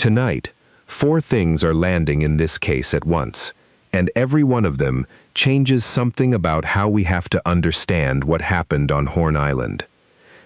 Tonight, 4 things are landing in this case at once, and every one of them changes something about how we have to understand what happened on Horn Island.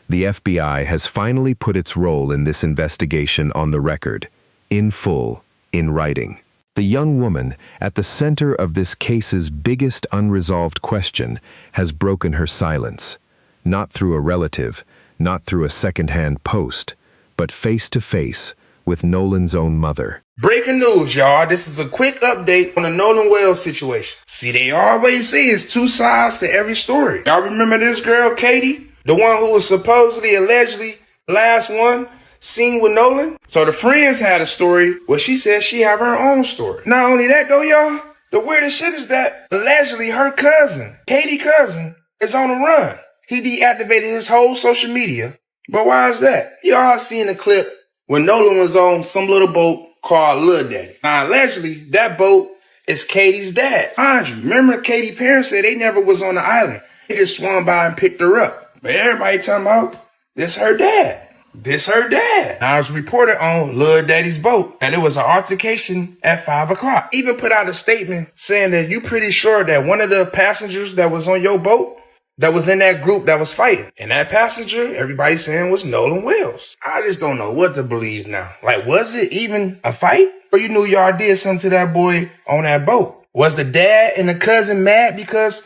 The FBI has finally put its role in this investigation on the record, in full, in writing. The young woman at the center of this case's biggest unresolved question has broken her silence, not through a relative, not through a second-hand post, but face-to-face with Nolan's own mother. Breaking news, y'all. This is a quick update on the Nolan Wells situation. See, they always say it's 2 sides to every story. Y'all remember this girl, Katie? The one who was supposedly, allegedly, last one seen with Nolan? So the friends had a story where she said she have her own story. Not only that though, y'all, the weirdest shit is that allegedly her cousin, Katie's cousin, is on the run. He deactivated his whole social media. But why is that? Y'all seen the clip when Nolan was on some little boat called Lil Daddy. Now, allegedly, that boat is Katie's dad's. Mind you, remember Katie's parents said they never was on the island. They just swung by and picked her up. But everybody talking about, this her dad. This her dad. Now, it was reported on Lil Daddy's boat that it was an altercation at 5 o'clock. Even put out a statement saying that you pretty sure that one of the passengers that was on your boat that was in that group that was fighting. And that passenger, everybody saying was Nolan Wells. I just don't know what to believe now. Like, was it even a fight? Or you knew y'all did something to that boy on that boat? Was the dad and the cousin mad because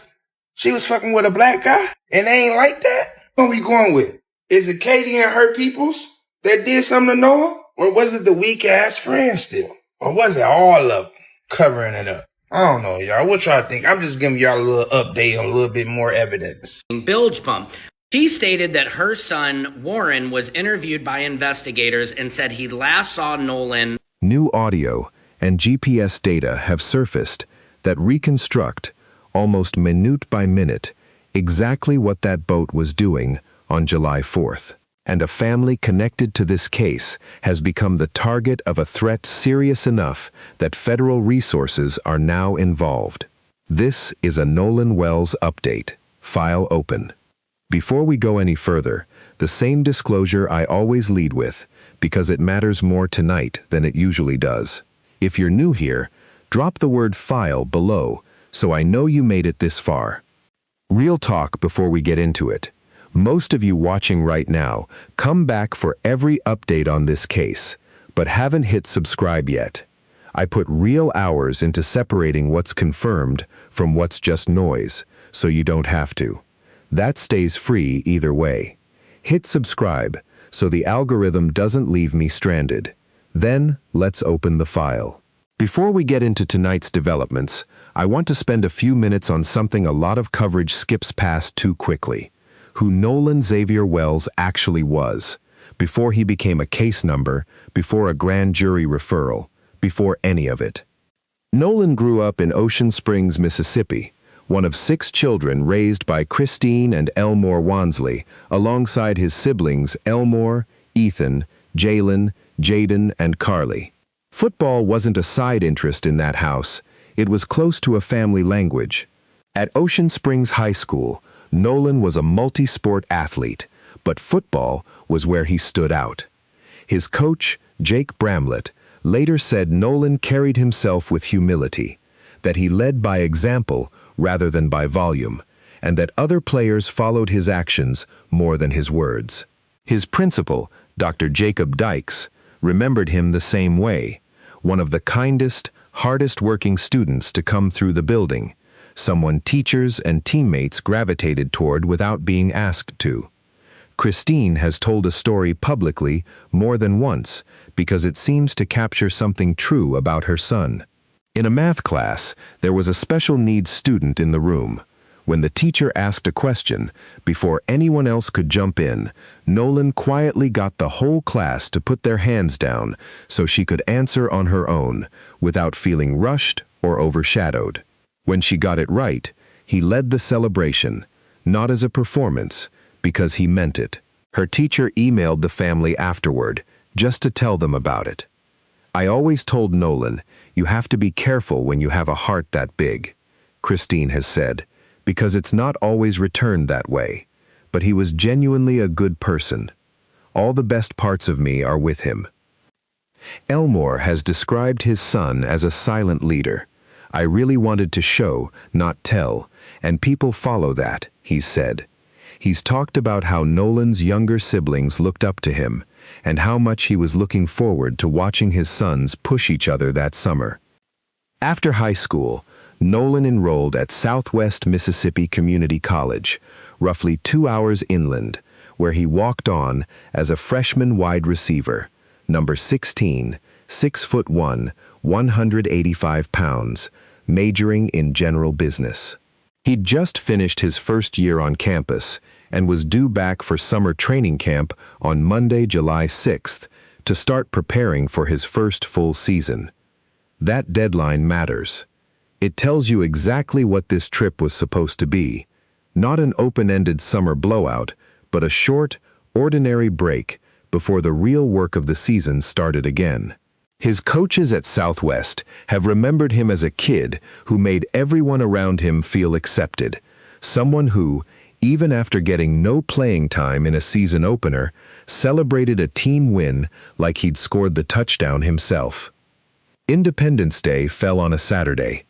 she was fucking with a black guy? And they ain't like that? What we going with? Is it Katie and her peoples that did something to Noah? Or was it the weak ass friend still? Or was it all of them covering it up? I don't know, y'all. What y'all think? I'm just giving y'all a little update on a little bit more evidence. Bilge pump. She stated that her son, Warren, was interviewed by investigators and said he last saw Nolan. New audio and GPS data have surfaced that reconstruct, almost minute by minute, exactly what that boat was doing on July 4th. And a family connected to this case has become the target of a threat serious enough that federal resources are now involved. This is a Nolan Wells update. File open. Before we go any further, the same disclosure I always lead with, because it matters more tonight than it usually does. If you're new here, drop the word file below so I know you made it this far. Real talk before we get into it. Most of you watching right now come back for every update on this case, but haven't hit subscribe yet. I put real hours into separating what's confirmed from what's just noise, so you don't have to. That stays free either way. Hit subscribe so the algorithm doesn't leave me stranded. Then, let's open the file. Before we get into tonight's developments, I want to spend a few minutes on something a lot of coverage skips past too quickly. Who Nolan Xavier Wells actually was, before he became a case number, before a grand jury referral, before any of it. Nolan grew up in Ocean Springs, Mississippi, one of 6 children raised by Christine and Elmore Wansley, alongside his siblings Elmore, Ethan, Jalen, Jaden, and Carly. Football wasn't a side interest in that house, it was close to a family language. At Ocean Springs High School, Nolan was a multi-sport athlete, but football was where he stood out. His coach, Jake Bramlett, later said Nolan carried himself with humility, that he led by example rather than by volume, and that other players followed his actions more than his words. His principal, Dr. Jacob Dykes, remembered him the same way, one of the kindest, hardest-working students to come through the building, someone teachers and teammates gravitated toward without being asked to. Christine has told a story publicly more than once because it seems to capture something true about her son. In a math class, there was a special needs student in the room. When the teacher asked a question, before anyone else could jump in, Nolan quietly got the whole class to put their hands down so she could answer on her own without feeling rushed or overshadowed. When she got it right, he led the celebration, not as a performance, because he meant it. Her teacher emailed the family afterward, just to tell them about it. I always told Nolan, you have to be careful when you have a heart that big, Christine has said, because it's not always returned that way. But he was genuinely a good person. All the best parts of me are with him. Elmore has described his son as a silent leader. "I really wanted to show, not tell, and people follow that," he said. He's talked about how Nolan's younger siblings looked up to him, and how much he was looking forward to watching his sons push each other that summer. After high school, Nolan enrolled at Southwest Mississippi Community College, roughly 2 hours inland, where he walked on as a freshman wide receiver, number 16, 6'1", 185 pounds, majoring in general business. He'd just finished his first year on campus and was due back for summer training camp on Monday, July 6th, to start preparing for his first full season. That deadline matters. It tells you exactly what this trip was supposed to be. Not an open-ended summer blowout, but a short, ordinary break before the real work of the season started again. His coaches at Southwest have remembered him as a kid who made everyone around him feel accepted, someone who, even after getting no playing time in a season opener, celebrated a team win like he'd scored the touchdown himself. Independence Day fell on a Saturday.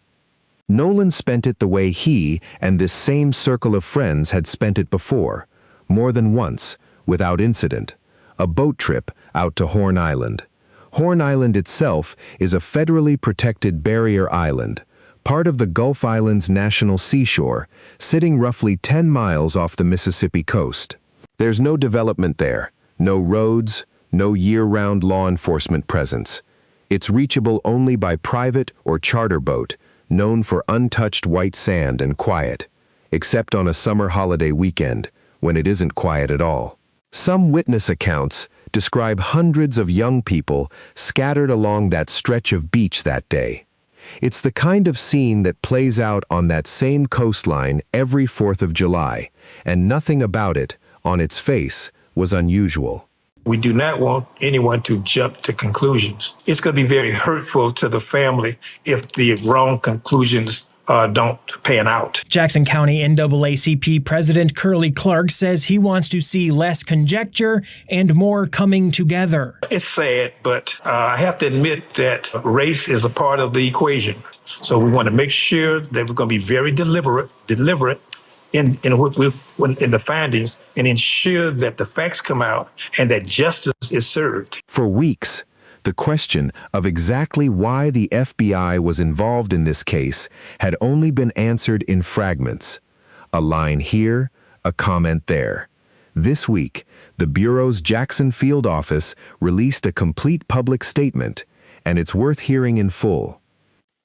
Nolan spent it the way he and this same circle of friends had spent it before, more than once, without incident, a boat trip out to Horn Island. Horn Island itself is a federally protected barrier island, part of the Gulf Islands National Seashore, sitting roughly 10 miles off the Mississippi coast. There's no development there, no roads, no year-round law enforcement presence. It's reachable only by private or charter boat, known for untouched white sand and quiet, except on a summer holiday weekend, when it isn't quiet at all. Some witness accounts describe hundreds of young people scattered along that stretch of beach that day. It's the kind of scene that plays out on that same coastline every 4th of July, and nothing about it, on its face, was unusual. We do not want anyone to jump to conclusions. It's going to be very hurtful to the family if the wrong conclusions don't pan out. Jackson County NAACP President Curly Clark says he wants to see less conjecture and more coming together. It's sad, but I have to admit that race is a part of the equation. So we want to make sure that we're going to be very deliberate in the findings and ensure that the facts come out and that justice is served. For weeks, the question of exactly why the FBI was involved in this case had only been answered in fragments. A line here, a comment there. This week, the Bureau's Jackson field office released a complete public statement, and it's worth hearing in full.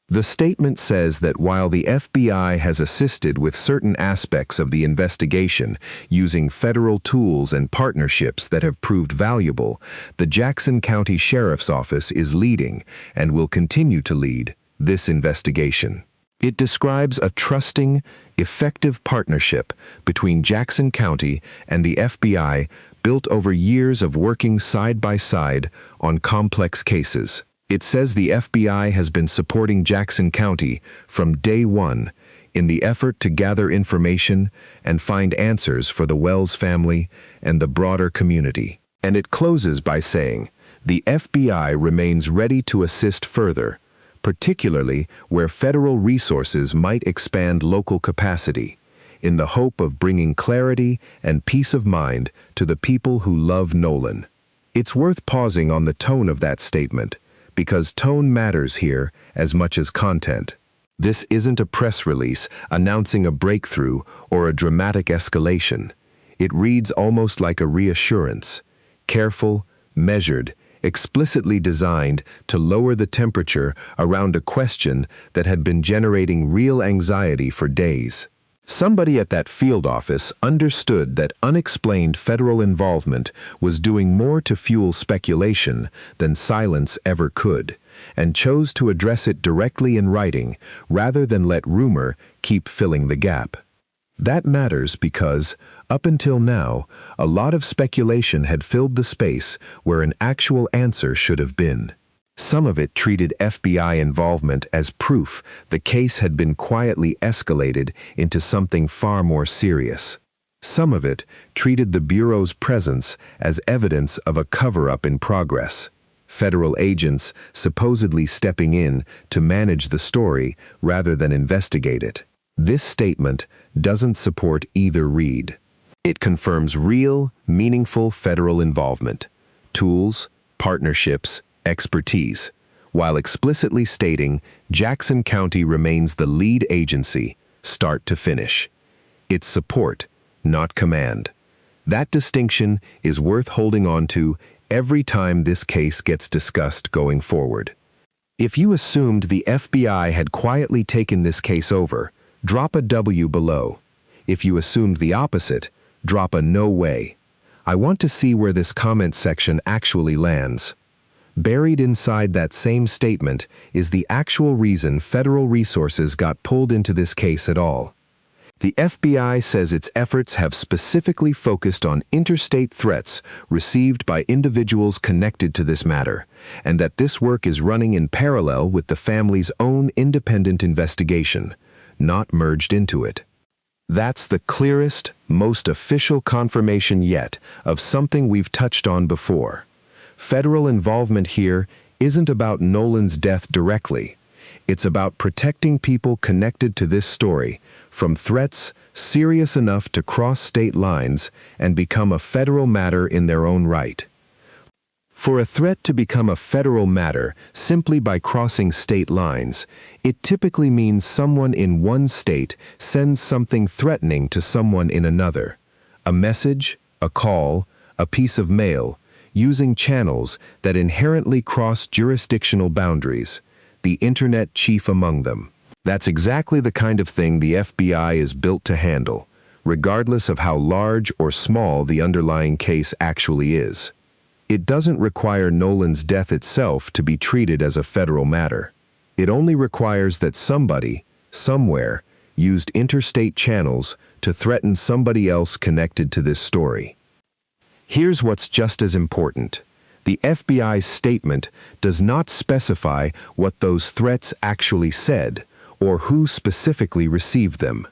The statement says that while the FBI has assisted with certain aspects of the investigation using federal tools and partnerships that have proved valuable, the Jackson County Sheriff's Office is leading, and will continue to lead, this investigation. It describes a trusting, effective partnership between Jackson County and the FBI built over years of working side by side on complex cases. It says the FBI has been supporting Jackson County from day one in the effort to gather information and find answers for the Wells family and the broader community. And it closes by saying, the FBI remains ready to assist further, particularly where federal resources might expand local capacity, in the hope of bringing clarity and peace of mind to the people who love Nolan. It's worth pausing on the tone of that statement, because tone matters here as much as content. This isn't a press release announcing a breakthrough or a dramatic escalation. It reads almost like a reassurance, careful, measured, explicitly designed to lower the temperature around a question that had been generating real anxiety for days. Somebody at that field office understood that unexplained federal involvement was doing more to fuel speculation than silence ever could, and chose to address it directly in writing rather than let rumor keep filling the gap. That matters because, up until now, a lot of speculation had filled the space where an actual answer should have been. Some of it treated FBI involvement as proof the case had been quietly escalated into something far more serious. Some of it treated the Bureau's presence as evidence of a cover-up in progress. federal agents supposedly stepping in to manage the story rather than investigate it. This statement doesn't support either read. It confirms real, meaningful federal involvement, tools, partnerships, expertise, while explicitly stating Jackson County remains the lead agency, start to finish. It's support, not command. That distinction is worth holding on to every time this case gets discussed going forward. If you assumed the FBI had quietly taken this case over, drop a W below. If you assumed the opposite, drop a no way. I want to see where this comment section actually lands. Buried inside that same statement is the actual reason federal resources got pulled into this case at all. The FBI says its efforts have specifically focused on interstate threats received by individuals connected to this matter, and that this work is running in parallel with the family's own independent investigation, not merged into it. That's the clearest, most official confirmation yet of something we've touched on before. Federal involvement here isn't about Nolan's death directly. It's about protecting people connected to this story from threats serious enough to cross state lines and become a federal matter in their own right. For a threat to become a federal matter simply by crossing state lines, it typically means someone in one state sends something threatening to someone in another. A message, a call, a piece of mail, using channels that inherently cross jurisdictional boundaries, the internet chief among them. That's exactly the kind of thing the FBI is built to handle, regardless of how large or small the underlying case actually is. It doesn't require Nolan's death itself to be treated as a federal matter. It only requires that somebody, somewhere, used interstate channels to threaten somebody else connected to this story. Here's what's just as important. The FBI's statement does not specify what those threats actually said or who specifically received them.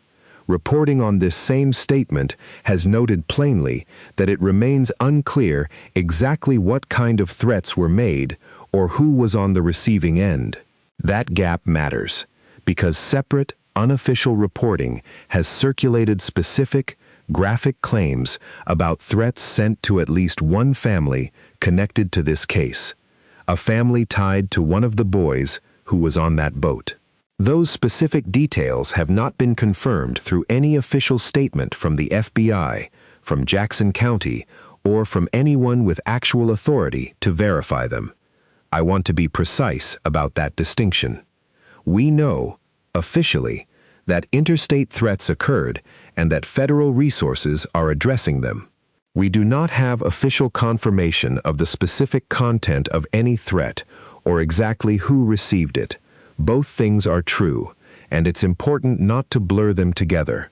Reporting on this same statement has noted plainly that it remains unclear exactly what kind of threats were made or who was on the receiving end. That gap matters because separate, unofficial reporting has circulated specific, graphic claims about threats sent to at least one family connected to this case, a family tied to one of the boys who was on that boat. Those specific details have not been confirmed through any official statement from the FBI, from Jackson County, or from anyone with actual authority to verify them. I want to be precise about that distinction. We know, officially, that interstate threats occurred and that federal resources are addressing them. We do not have official confirmation of the specific content of any threat or exactly who received it. Both things are true, and it's important not to blur them together.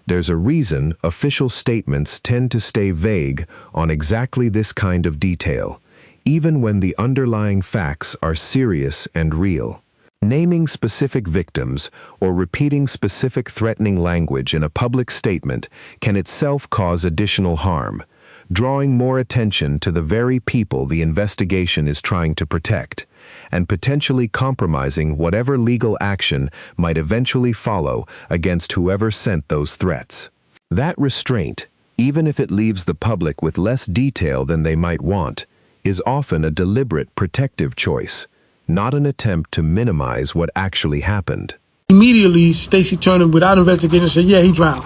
There's a reason official statements tend to stay vague on exactly this kind of detail, even when the underlying facts are serious and real. Naming specific victims or repeating specific threatening language in a public statement can itself cause additional harm, drawing more attention to the very people the investigation is trying to protect, and potentially compromising whatever legal action might eventually follow against whoever sent those threats. That restraint, even if it leaves the public with less detail than they might want, is often a deliberate protective choice, not an attempt to minimize what actually happened. Immediately, Stacey Turner, without investigation, said, yeah, he drowned.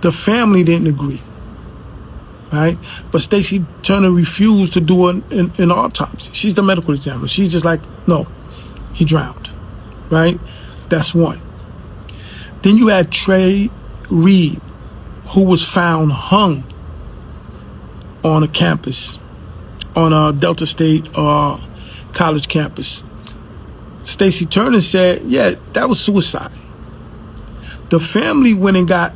The family didn't agree, right? But Stacey Turner refused to do an autopsy. She's the medical examiner. She's just like, no, he drowned, right? That's one. Then you had Trey Reed, who was found hung on a campus, on a Delta State college campus. Stacey Turner said, yeah, that was suicide. The family went and got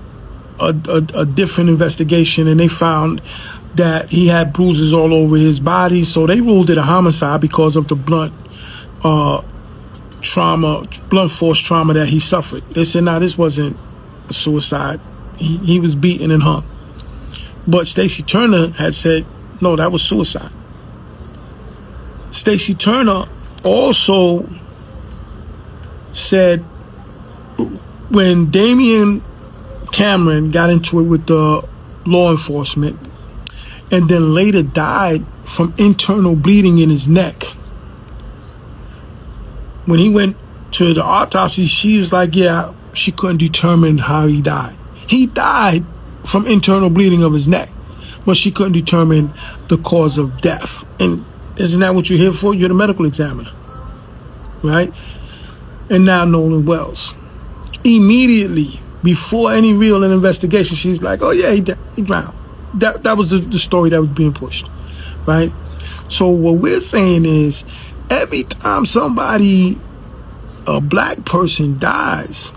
a different investigation, and they found that he had bruises all over his body, so they ruled it a homicide because of the blunt force trauma that he suffered. They said, nah, this wasn't a suicide. He was beaten and hung. But Stacey Turner had said, no, that was suicide. Stacey Turner also said when Damian Cameron got into it with the law enforcement and then later died from internal bleeding in his neck, when he went to the autopsy, she was like, yeah, she couldn't determine how he died. He died from internal bleeding of his neck, but she couldn't determine the cause of death. And isn't that what you're here for? You're the medical examiner, right? And now Nolan Wells. Immediately, before any real investigation, she's like, oh yeah, he drowned. That was the story that was being pushed, right? So what we're saying is, every time somebody, a black person, dies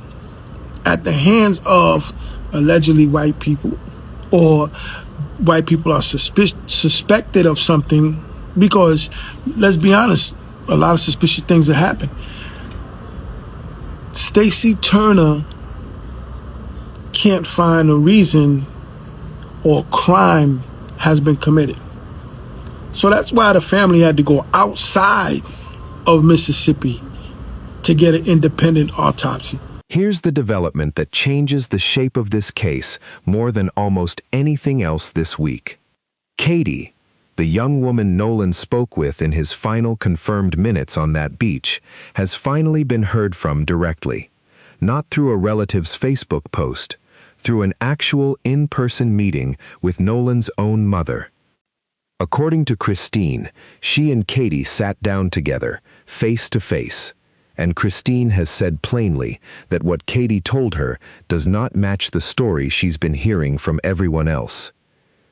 at the hands of allegedly white people, or white people are suspected of something, because let's be honest, a lot of suspicious things have happened. Stacey Turner can't find a reason or crime has been committed. So that's why the family had to go outside of Mississippi to get an independent autopsy. Here's the development that changes the shape of this case more than almost anything else this week. Katie, the young woman Nolan spoke with in his final confirmed minutes on that beach, has finally been heard from directly. Not through a relative's Facebook post, through an actual in-person meeting with Nolan's own mother. According to Christine, she and Katie sat down together, face to face, and Christine has said plainly that what Katie told her does not match the story she's been hearing from everyone else.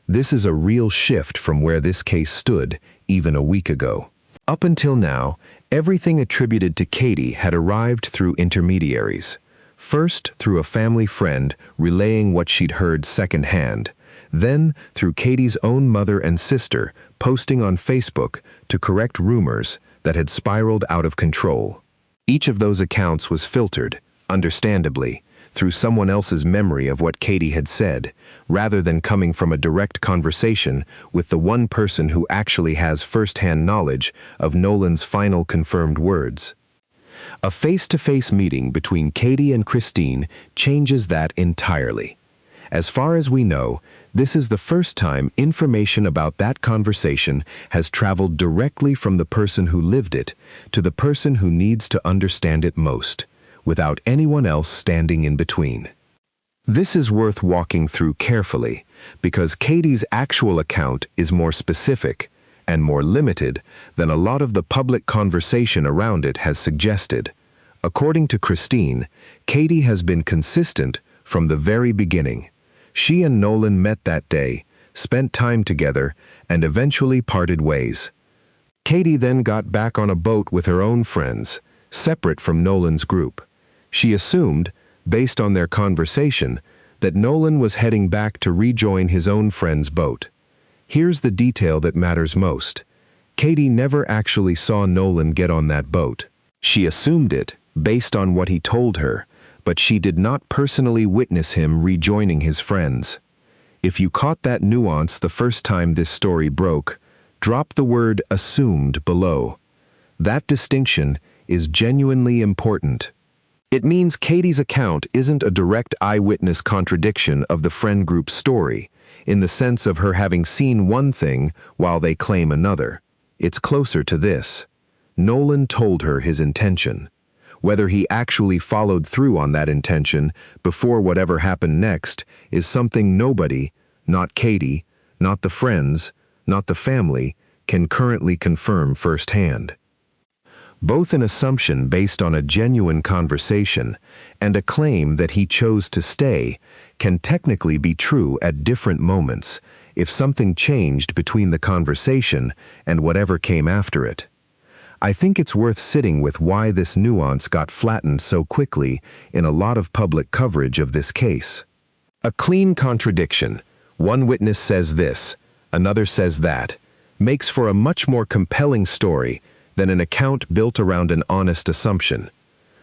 This is a real shift from where this case stood even a week ago. Up until now, everything attributed to Katie had arrived through intermediaries. First, through a family friend relaying what she'd heard secondhand, then through Katie's own mother and sister posting on Facebook to correct rumors that had spiraled out of control. Each of those accounts was filtered, understandably, through someone else's memory of what Katie had said, rather than coming from a direct conversation with the one person who actually has first-hand knowledge of Nolan's final confirmed words. A face-to-face meeting between Katie and Christine changes that entirely. As far as we know, this is the first time information about that conversation has traveled directly from the person who lived it to the person who needs to understand it most, without anyone else standing in between. This is worth walking through carefully, because Katie's actual account is more specific and more limited than a lot of the public conversation around it has suggested. According to Christine, Katie has been consistent from the very beginning. She and Nolan met that day, spent time together, and eventually parted ways. Katie then got back on a boat with her own friends, separate from Nolan's group. She assumed, based on their conversation, that Nolan was heading back to rejoin his own friend's boat. Here's the detail that matters most. Katie never actually saw Nolan get on that boat. She assumed it, based on what he told her, but she did not personally witness him rejoining his friends. If you caught that nuance the first time this story broke, drop the word assumed below. That distinction is genuinely important. It means Katie's account isn't a direct eyewitness contradiction of the friend group's story, in the sense of her having seen one thing while they claim another. It's closer to this. Nolan told her his intention. Whether he actually followed through on that intention before whatever happened next is something nobody, not Katie, not the friends, not the family, can currently confirm firsthand. Both an assumption based on a genuine conversation and a claim that he chose to stay can technically be true at different moments if something changed between the conversation and whatever came after it. I think it's worth sitting with why this nuance got flattened so quickly in a lot of public coverage of this case. A clean contradiction, one witness says this, another says that, makes for a much more compelling story than an account built around an honest assumption.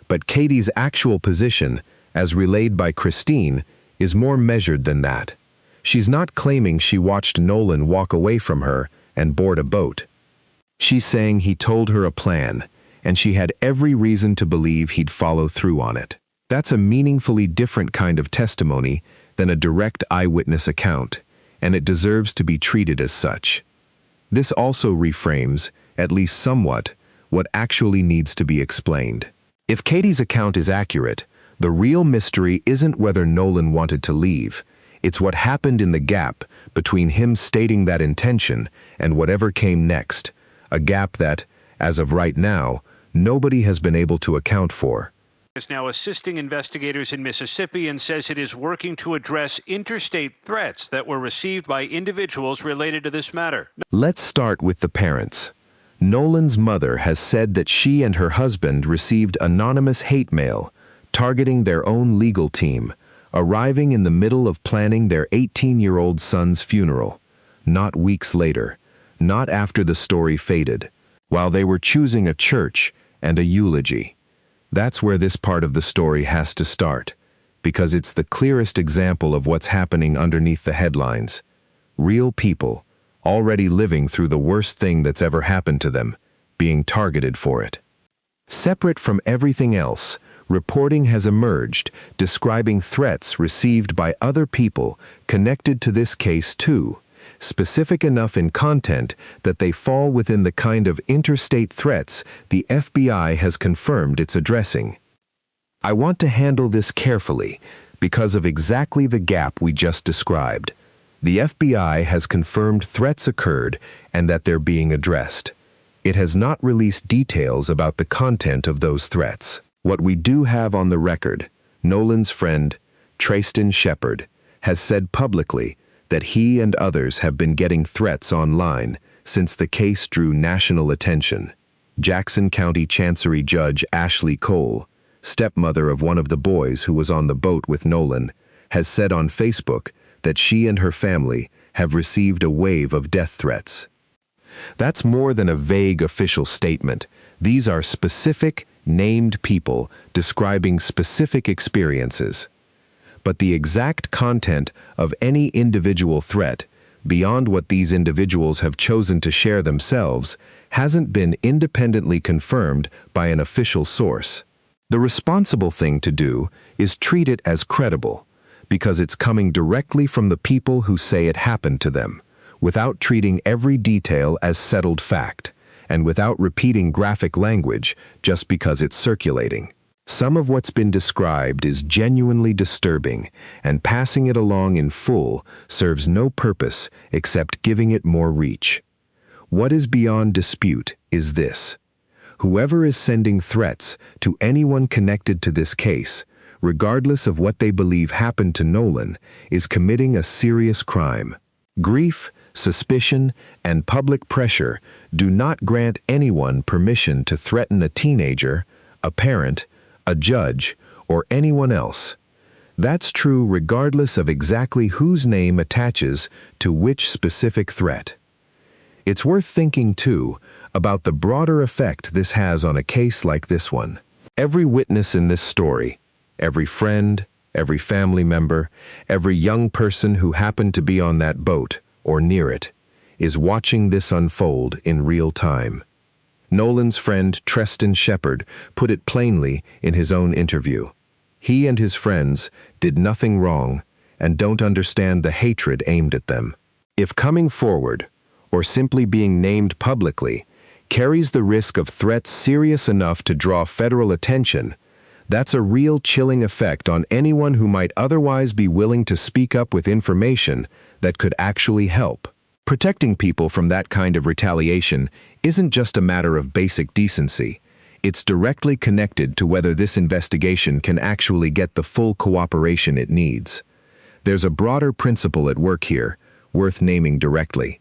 But Katie's actual position, as relayed by Christine, is more measured than that. She's not claiming she watched Nolan walk away from her and board a boat. She's saying he told her a plan, and she had every reason to believe he'd follow through on it. That's a meaningfully different kind of testimony than a direct eyewitness account, and it deserves to be treated as such. This also reframes, at least somewhat, what actually needs to be explained. If Katie's account is accurate, the real mystery isn't whether Nolan wanted to leave. It's what happened in the gap between him stating that intention and whatever came next, a gap that, as of right now, nobody has been able to account for. Is now assisting investigators in Mississippi and says it is working to address interstate threats that were received by individuals related to this matter. Let's start with the parents. Nolan's mother has said that she and her husband received anonymous hate mail targeting their own legal team, arriving in the middle of planning their 18-year-old son's funeral, not weeks later, not after the story faded, while they were choosing a church and a eulogy. That's where this part of the story has to start, because it's the clearest example of what's happening underneath the headlines. Real people, already living through the worst thing that's ever happened to them, being targeted for it. Separate from everything else, reporting has emerged describing threats received by other people connected to this case too, specific enough in content that they fall within the kind of interstate threats the FBI has confirmed it's addressing. I want to handle this carefully because of exactly the gap we just described. The FBI has confirmed threats occurred and that they're being addressed. It has not released details about the content of those threats. What we do have on the record, Nolan's friend, Tristan Shepard, has said publicly that he and others have been getting threats online since the case drew national attention. Jackson County Chancery Judge Ashley Cole, stepmother of one of the boys who was on the boat with Nolan, has said on Facebook that she and her family have received a wave of death threats. That's more than a vague official statement. These are specific, named people describing specific experiences. But the exact content of any individual threat, beyond what these individuals have chosen to share themselves, hasn't been independently confirmed by an official source. The responsible thing to do is treat it as credible, because it's coming directly from the people who say it happened to them, without treating every detail as settled fact, and without repeating graphic language just because it's circulating. Some of what's been described is genuinely disturbing, and passing it along in full serves no purpose except giving it more reach. What is beyond dispute is this: whoever is sending threats to anyone connected to this case, regardless of what they believe happened to Nolan, is committing a serious crime. Grief, suspicion, and public pressure do not grant anyone permission to threaten a teenager, a parent, a judge, or anyone else. That's true regardless of exactly whose name attaches to which specific threat. It's worth thinking, too, about the broader effect this has on a case like this one. Every witness in this story, every friend, every family member, every young person who happened to be on that boat, or near it, is watching this unfold in real time. Nolan's friend Tristan Shepard put it plainly in his own interview. He and his friends did nothing wrong and don't understand the hatred aimed at them. If coming forward, or simply being named publicly, carries the risk of threats serious enough to draw federal attention, that's a real chilling effect on anyone who might otherwise be willing to speak up with information that could actually help. Protecting people from that kind of retaliation isn't just a matter of basic decency. It's directly connected to whether this investigation can actually get the full cooperation it needs. There's a broader principle at work here, worth naming directly.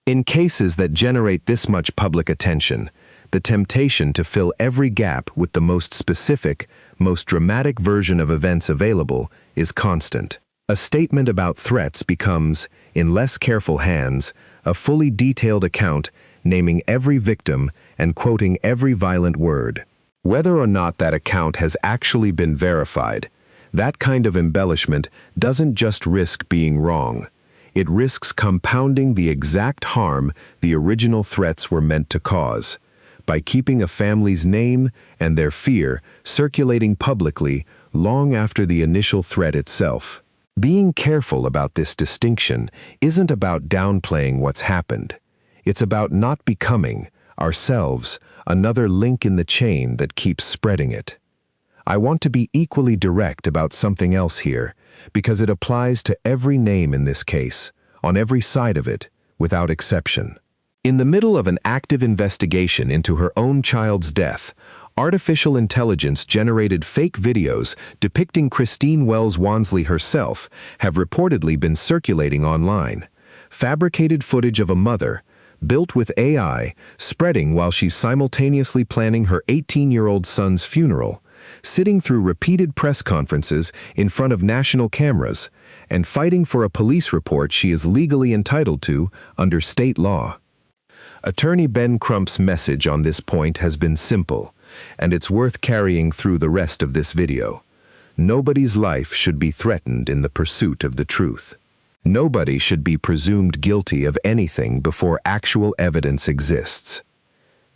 In cases that generate this much public attention, the temptation to fill every gap with the most specific, most dramatic version of events available is constant. A statement about threats becomes, in less careful hands, a fully detailed account naming every victim and quoting every violent word. Whether or not that account has actually been verified, that kind of embellishment doesn't just risk being wrong. it risks compounding the exact harm the original threats were meant to cause, by keeping a family's name and their fear circulating publicly long after the initial threat itself. Being careful about this distinction isn't about downplaying what's happened. It's about not becoming, ourselves, another link in the chain that keeps spreading it. I want to be equally direct about something else here, because it applies to every name in this case, on every side of it, without exception. In the middle of an active investigation into her own child's death, artificial intelligence generated fake videos depicting Christine Wells Wansley herself have reportedly been circulating online. Fabricated footage of a mother, built with AI, spreading while she's simultaneously planning her 18-year-old son's funeral, sitting through repeated press conferences in front of national cameras, and fighting for a police report she is legally entitled to under state law. Attorney Ben Crump's message on this point has been simple, and it's worth carrying through the rest of this video. Nobody's life should be threatened in the pursuit of the truth. Nobody should be presumed guilty of anything before actual evidence exists.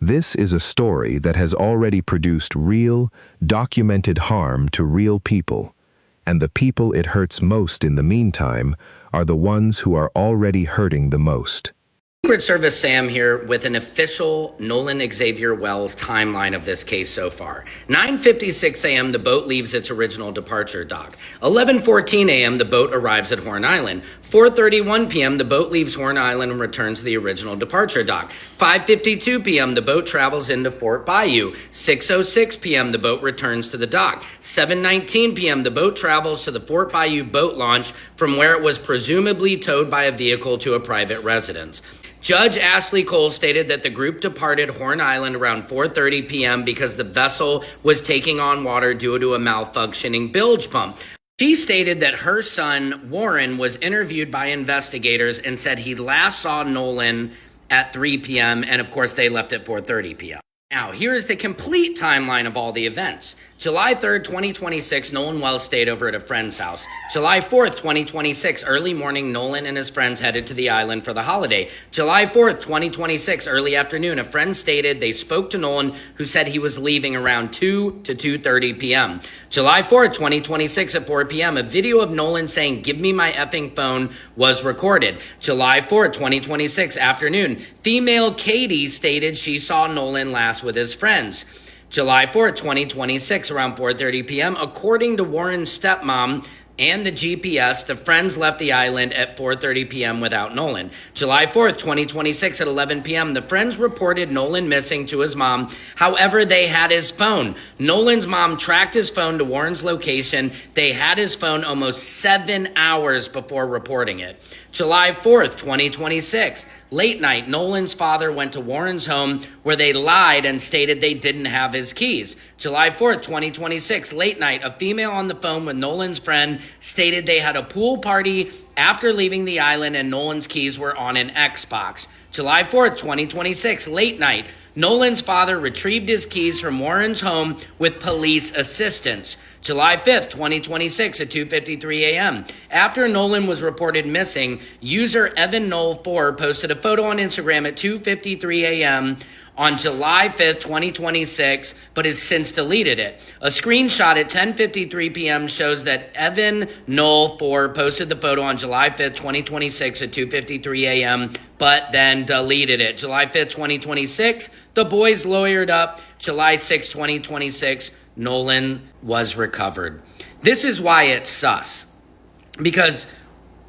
This is a story that has already produced real, documented harm to real people, and the people it hurts most in the meantime are the ones who are already hurting the most. Secret Service Sam here with an official Nolan Xavier Wells timeline of this case so far. 9:56 a.m. the boat leaves its original departure dock. 11:14 a.m. the boat arrives at Horn Island. 4:31 p.m. the boat leaves Horn Island and returns to the original departure dock. 5:52 p.m. the boat travels into Fort Bayou. 6:06 p.m. the boat returns to the dock. 7:19 p.m. the boat travels to the Fort Bayou boat launch from where it was presumably towed by a vehicle to a private residence. Judge Ashley Cole stated that the group departed Horn Island around 4:30 p.m. because the vessel was taking on water due to a malfunctioning bilge pump. She stated that her son, Warren, was interviewed by investigators and said he last saw Nolan at 3 p.m. and of course they left at 4:30 p.m. Now, here is the complete timeline of all the events. July 3rd, 2026, Nolan Wells stayed over at a friend's house. July 4th, 2026, early morning, Nolan and his friends headed to the island for the holiday. July 4th, 2026, early afternoon, a friend stated they spoke to Nolan, who said he was leaving around 2 to 2:30 p.m. July 4th, 2026, at 4 p.m., a video of Nolan saying, "Give me my effing phone," was recorded. July 4th, 2026, afternoon, female Katie stated she saw Nolan last with his friends. July 4th, 2026, around 4:30 p.m., according to Warren's stepmom and the GPS, the friends left the island at 4:30 p.m. without Nolan. July 4th, 2026, at 11 p.m., the friends reported Nolan missing to his mom. However, they had his phone. Nolan's mom tracked his phone to Warren's location. They had his phone almost 7 hours before reporting it. July 4th, 2026, late night, Nolan's father went to Warren's home where they lied and stated they didn't have his keys. July 4th, 2026, late night, a female on the phone with Nolan's friend stated they had a pool party after leaving the island and Nolan's keys were on an Xbox. July 4th, 2026, late night, Nolan's father retrieved his keys from Warren's home with police assistance. July 5th, 2026 at 2:53 a.m. After Nolan was reported missing, user EvanNoel4 posted a photo on Instagram at 2:53 a.m. on July 5th, 2026, but has since deleted it. A screenshot at 10:53 p.m. shows that EvanNoel4 posted the photo on July 5th, 2026 at 2:53 a.m., but then deleted it. July 5th, 2026, the boys lawyered up. July 6th, 2026, Nolan was recovered. This is why it's sus. Because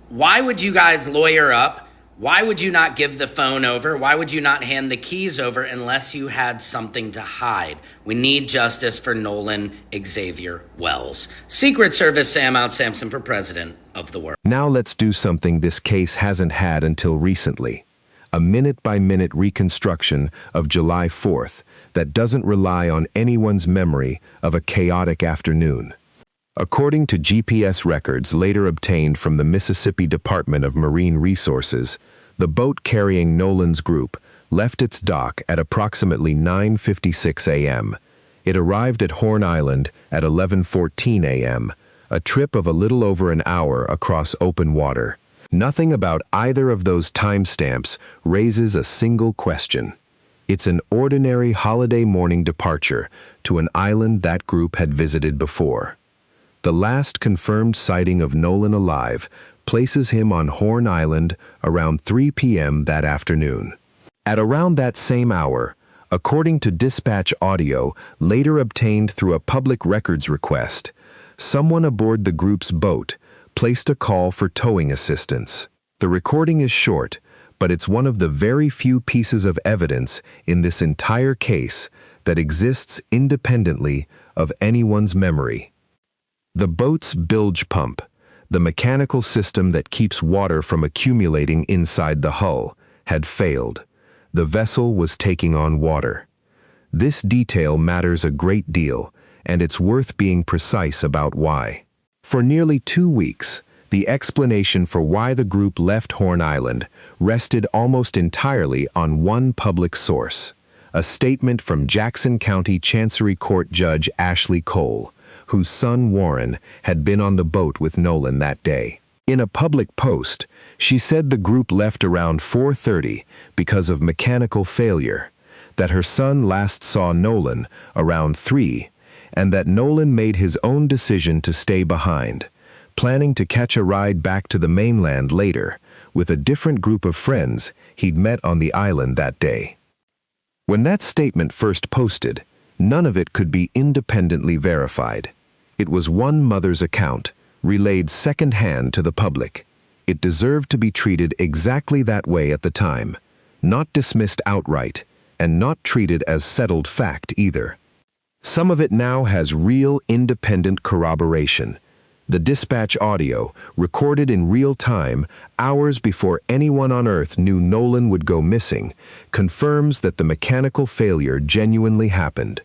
why would you guys lawyer up? Why would you not give the phone over? Why would you not hand the keys over unless you had something to hide? We need justice for Nolan Xavier Wells. Secret Service Sam Out Sampson for president of the world. Now let's do something this case hasn't had until recently. A minute-by-minute reconstruction of July 4th that doesn't rely on anyone's memory of a chaotic afternoon. According to GPS records later obtained from the Mississippi Department of Marine Resources, the boat carrying Nolan's group left its dock at approximately 9:56 a.m. It arrived at Horn Island at 11:14 a.m., a trip of a little over an hour across open water. Nothing about either of those timestamps raises a single question. It's an ordinary holiday morning departure to an island that group had visited before. The last confirmed sighting of Nolan alive places him on Horn Island around 3 p.m. that afternoon. At around that same hour, according to dispatch audio later obtained through a public records request, someone aboard the group's boat placed a call for towing assistance. The recording is short, but it's one of the very few pieces of evidence in this entire case that exists independently of anyone's memory. The boat's bilge pump, the mechanical system that keeps water from accumulating inside the hull, had failed. The vessel was taking on water. This detail matters a great deal, and it's worth being precise about why. For nearly 2 weeks, the explanation for why the group left Horn Island rested almost entirely on one public source, a statement from Jackson County Chancery Court Judge Ashley Cole, whose son Warren had been on the boat with Nolan that day. In a public post, she said the group left around 4:30 because of mechanical failure, that her son last saw Nolan around 3, and that Nolan made his own decision to stay behind, planning to catch a ride back to the mainland later with a different group of friends he'd met on the island that day. When that statement first posted, none of it could be independently verified. It was one mother's account, relayed second-hand to the public. It deserved to be treated exactly that way at the time, not dismissed outright, and not treated as settled fact either. Some of it now has real independent corroboration. The dispatch audio, recorded in real time, hours before anyone on Earth knew Nolan would go missing, confirms that the mechanical failure genuinely happened.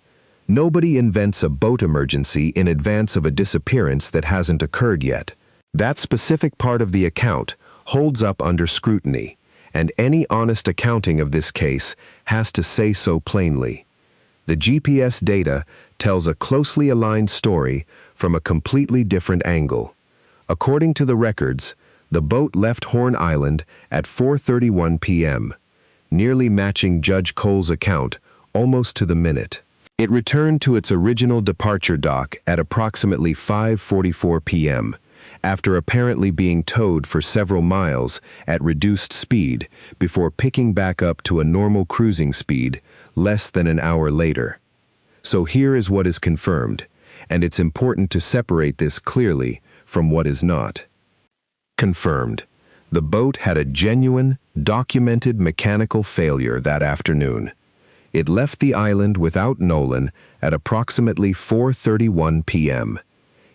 Nobody invents a boat emergency in advance of a disappearance that hasn't occurred yet. That specific part of the account holds up under scrutiny, and any honest accounting of this case has to say so plainly. The GPS data tells a closely aligned story from a completely different angle. According to the records, the boat left Horn Island at 4:31 p.m., nearly matching Judge Cole's account almost to the minute. It returned to its original departure dock at approximately 5:44 p.m., after apparently being towed for several miles at reduced speed before picking back up to a normal cruising speed less than an hour later. So here is what is confirmed, and it's important to separate this clearly from what is not. Confirmed. The boat had a genuine, documented mechanical failure that afternoon. It left the island without Nolan at approximately 4:31 p.m.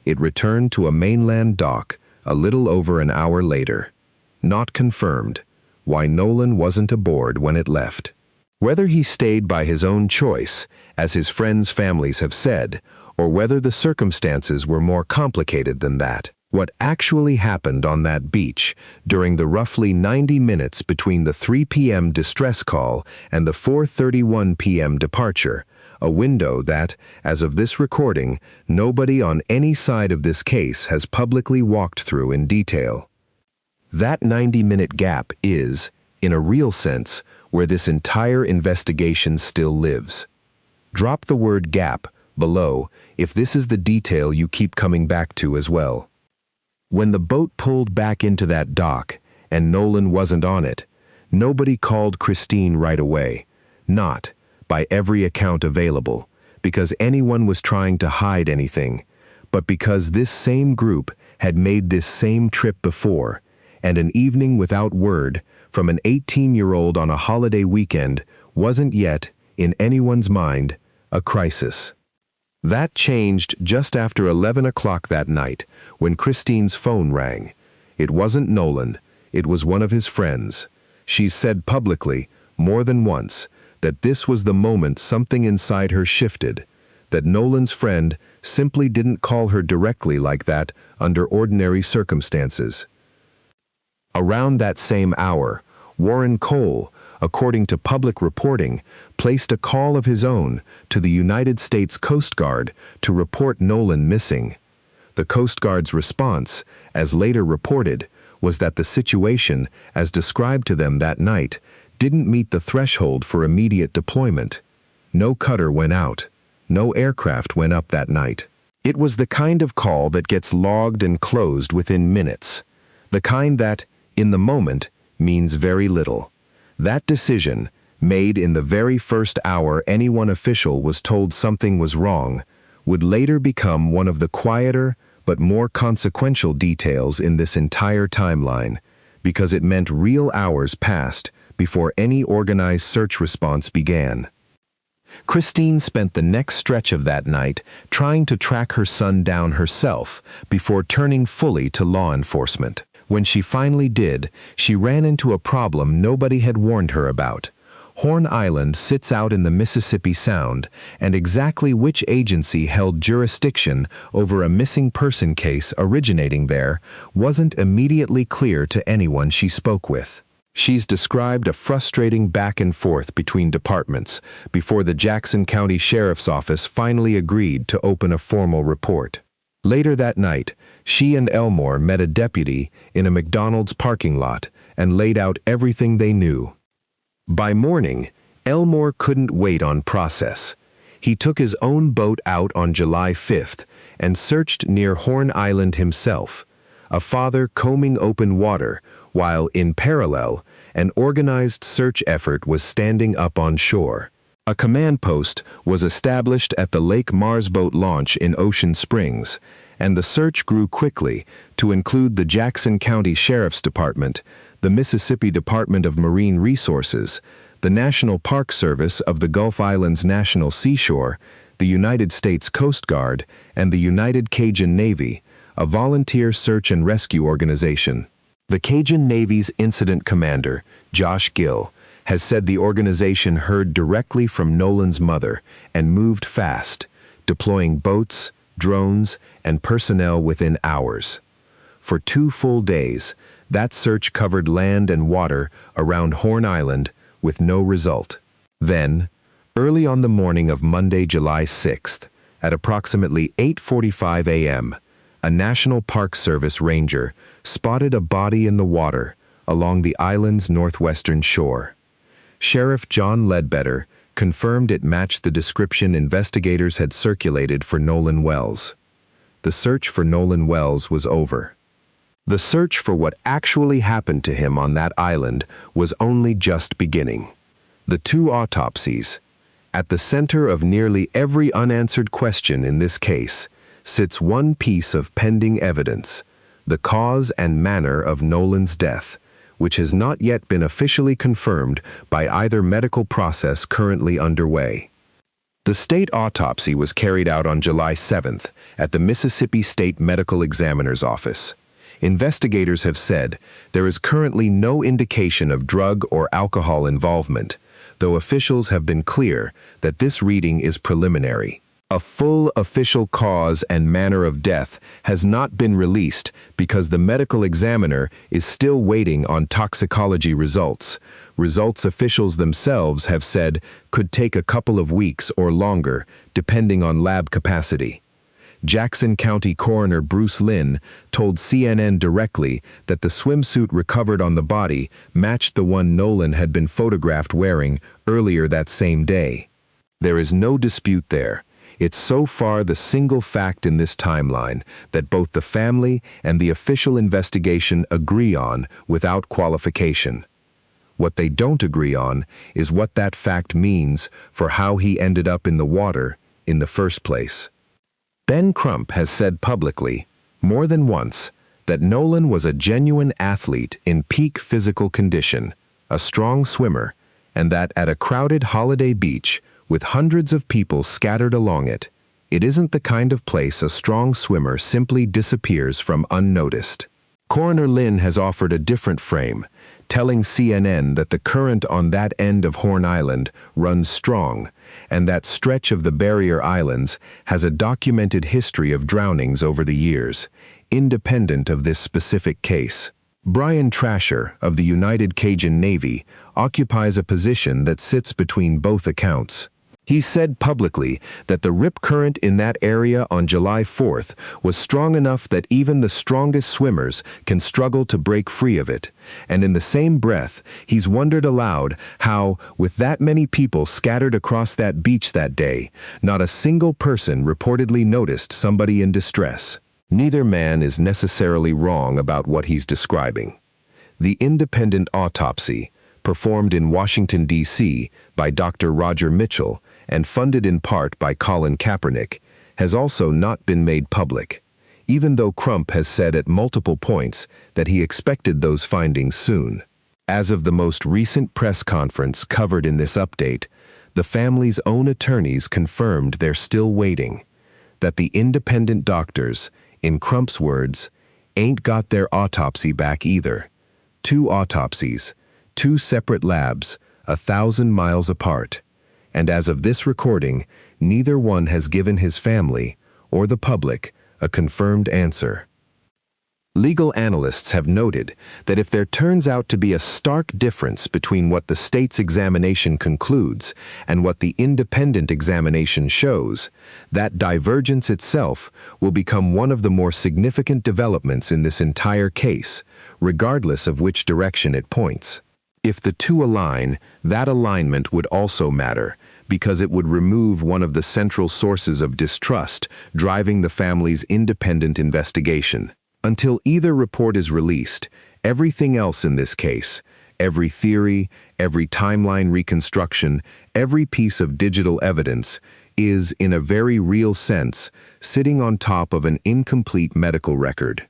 It returned to a mainland dock a little over an hour later. Not confirmed. Why Nolan wasn't aboard when it left. Whether he stayed by his own choice, as his friends' families have said, or whether the circumstances were more complicated than that. What actually happened on that beach during the roughly 90 minutes between the 3 p.m. distress call and the 4:31 p.m. departure, a window that, as of this recording, nobody on any side of this case has publicly walked through in detail. That 90-minute gap is, in a real sense, where this entire investigation still lives. Drop the word gap below if this is the detail you keep coming back to as well. When the boat pulled back into that dock and Nolan wasn't on it, nobody called Christine right away. Not, by every account available, because anyone was trying to hide anything, but because this same group had made this same trip before, and an evening without word from an 18-year-old on a holiday weekend wasn't yet, in anyone's mind, a crisis. That changed just after 11 o'clock that night, when Christine's phone rang. It wasn't Nolan, it was one of his friends. She said publicly, more than once, that this was the moment something inside her shifted, that Nolan's friend simply didn't call her directly like that under ordinary circumstances. Around that same hour, Warren Cole, according to public reporting, placed a call of his own to the United States Coast Guard to report Nolan missing. The Coast Guard's response, as later reported, was that the situation, as described to them that night, didn't meet the threshold for immediate deployment. No cutter went out. No aircraft went up that night. It was the kind of call that gets logged and closed within minutes. The kind that, in the moment, means very little. That decision, made in the very first hour any one official was told something was wrong, would later become one of the quieter but more consequential details in this entire timeline, because it meant real hours passed before any organized search response began. Christine spent the next stretch of that night trying to track her son down herself before turning fully to law enforcement. When she finally did, she ran into a problem nobody had warned her about. Horn Island sits out in the Mississippi Sound, and exactly which agency held jurisdiction over a missing person case originating there wasn't immediately clear to anyone she spoke with. She's described a frustrating back and forth between departments before the Jackson County Sheriff's Office finally agreed to open a formal report. Later that night, she and Elmore met a deputy in a McDonald's parking lot and laid out everything they knew. By morning, Elmore couldn't wait on process. He took his own boat out on July 5th and searched near Horn Island himself, a father combing open water, while, in parallel, an organized search effort was standing up on shore. A command post was established at the Lake Mars boat launch in Ocean Springs, and the search grew quickly to include the Jackson County Sheriff's Department, the Mississippi Department of Marine Resources, the National Park Service of the Gulf Islands National Seashore, the United States Coast Guard, and the United Cajun Navy, a volunteer search and rescue organization. The Cajun Navy's incident commander, Josh Gill, has said the organization heard directly from Nolan's mother and moved fast, deploying boats, drones, and personnel within hours. For 2 full days, that search covered land and water around Horn Island with no result. Then, early on the morning of Monday, July 6th, at approximately 8:45 a.m., a National Park Service ranger spotted a body in the water along the island's northwestern shore. Sheriff John Ledbetter confirmed it matched the description investigators had circulated for Nolan Wells. The search for Nolan Wells was over. The search for what actually happened to him on that island was only just beginning. The 2 autopsies, at the center of nearly every unanswered question in this case, sits one piece of pending evidence, the cause and manner of Nolan's death, which has not yet been officially confirmed by either medical process currently underway. The state autopsy was carried out on July 7th at the Mississippi State Medical Examiner's Office. Investigators have said there is currently no indication of drug or alcohol involvement, though officials have been clear that this reading is preliminary. A full official cause and manner of death has not been released because the medical examiner is still waiting on toxicology results. Results officials themselves have said could take a couple of weeks or longer, depending on lab capacity. Jackson County Coroner Bruce Lynn told CNN directly that the swimsuit recovered on the body matched the one Nolan had been photographed wearing earlier that same day. There is no dispute there. It's so far the single fact in this timeline that both the family and the official investigation agree on without qualification. What they don't agree on is what that fact means for how he ended up in the water in the first place. Ben Crump has said publicly, more than once, that Nolan was a genuine athlete in peak physical condition, a strong swimmer, and that at a crowded holiday beach, with hundreds of people scattered along it, it isn't the kind of place a strong swimmer simply disappears from unnoticed. Coroner Lynn has offered a different frame, telling CNN that the current on that end of Horn Island runs strong, and that stretch of the barrier islands has a documented history of drownings over the years, independent of this specific case. Brian Trasher of the United Cajun Navy occupies a position that sits between both accounts. He said publicly that the rip current in that area on July 4th was strong enough that even the strongest swimmers can struggle to break free of it. And in the same breath, he's wondered aloud how, with that many people scattered across that beach that day, not a single person reportedly noticed somebody in distress. Neither man is necessarily wrong about what he's describing. The independent autopsy, performed in Washington, D.C. by Dr. Roger Mitchell and funded in part by Colin Kaepernick, has also not been made public, even though Crump has said at multiple points that he expected those findings soon. As of the most recent press conference covered in this update, the family's own attorneys confirmed they're still waiting, that the independent doctors, in Crump's words, ain't got their autopsy back either. 2 autopsies, 2 separate labs, 1,000 miles apart. And as of this recording, neither one has given his family, or the public, a confirmed answer. Legal analysts have noted that if there turns out to be a stark difference between what the state's examination concludes and what the independent examination shows, that divergence itself will become one of the more significant developments in this entire case, regardless of which direction it points. If the two align, that alignment would also matter, because it would remove one of the central sources of distrust driving the family's independent investigation. Until either report is released, everything else in this case, every theory, every timeline reconstruction, every piece of digital evidence, is, in a very real sense, sitting on top of an incomplete medical record.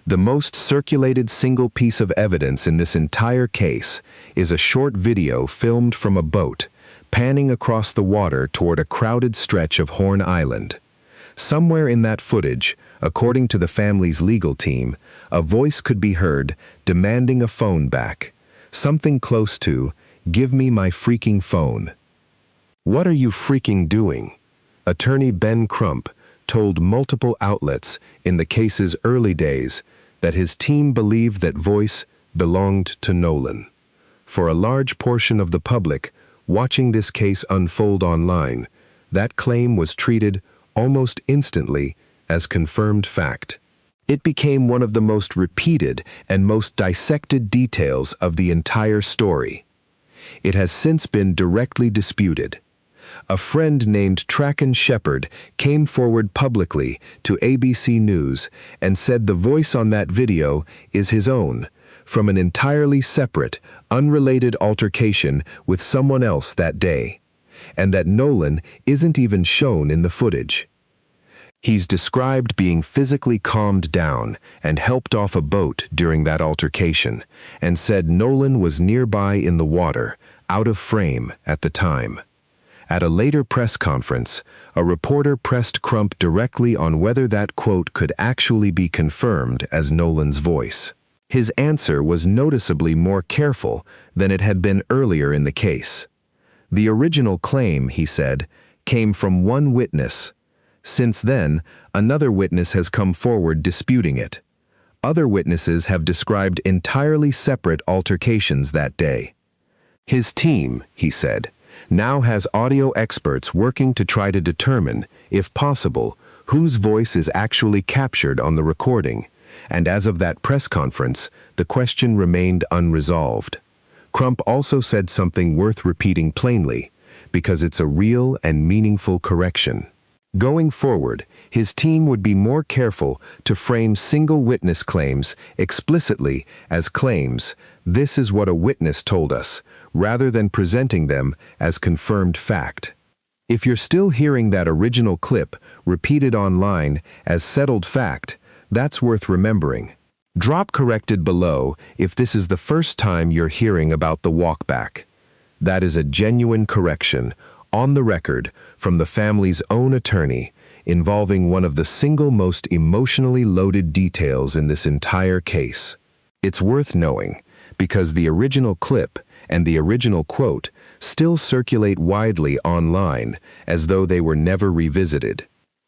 The most circulated single piece of evidence in this entire case is a short video filmed from a boat, panning across the water toward a crowded stretch of Horn Island. Somewhere in that footage, according to the family's legal team, a voice could be heard demanding a phone back, something close to, "Give me my freaking phone." "What are you freaking doing?" Attorney Ben Crump told multiple outlets in the case's early days that his team believed that voice belonged to Nolan. For a large portion of the public watching this case unfold online, that claim was treated almost instantly as confirmed fact. It became one of the most repeated and most dissected details of the entire story. It has since been directly disputed. A friend named Tracken Shepard came forward publicly to ABC News and said the voice on that video is his own, from an entirely separate, unrelated altercation with someone else that day, and that Nolan isn't even shown in the footage. He's described being physically calmed down and helped off a boat during that altercation, and said Nolan was nearby in the water, out of frame at the time. At a later press conference, a reporter pressed Crump directly on whether that quote could actually be confirmed as Nolan's voice. His answer was noticeably more careful than it had been earlier in the case. The original claim, he said, came from one witness. Since then, another witness has come forward disputing it. Other witnesses have described entirely separate altercations that day. His team, he said, now has audio experts working to try to determine, if possible, whose voice is actually captured on the recording, and as of that press conference, the question remained unresolved. Crump also said something worth repeating plainly, because it's a real and meaningful correction. Going forward, his team would be more careful to frame single witness claims explicitly as claims, "This is what a witness told us," rather than presenting them as confirmed fact. If you're still hearing that original clip repeated online as settled fact, that's worth remembering. Drop corrected below if this is the first time you're hearing about the walkback. That is a genuine correction, on the record, from the family's own attorney, involving one of the single most emotionally loaded details in this entire case. It's worth knowing, because the original clip and the original quote still circulate widely online as though they were never revisited.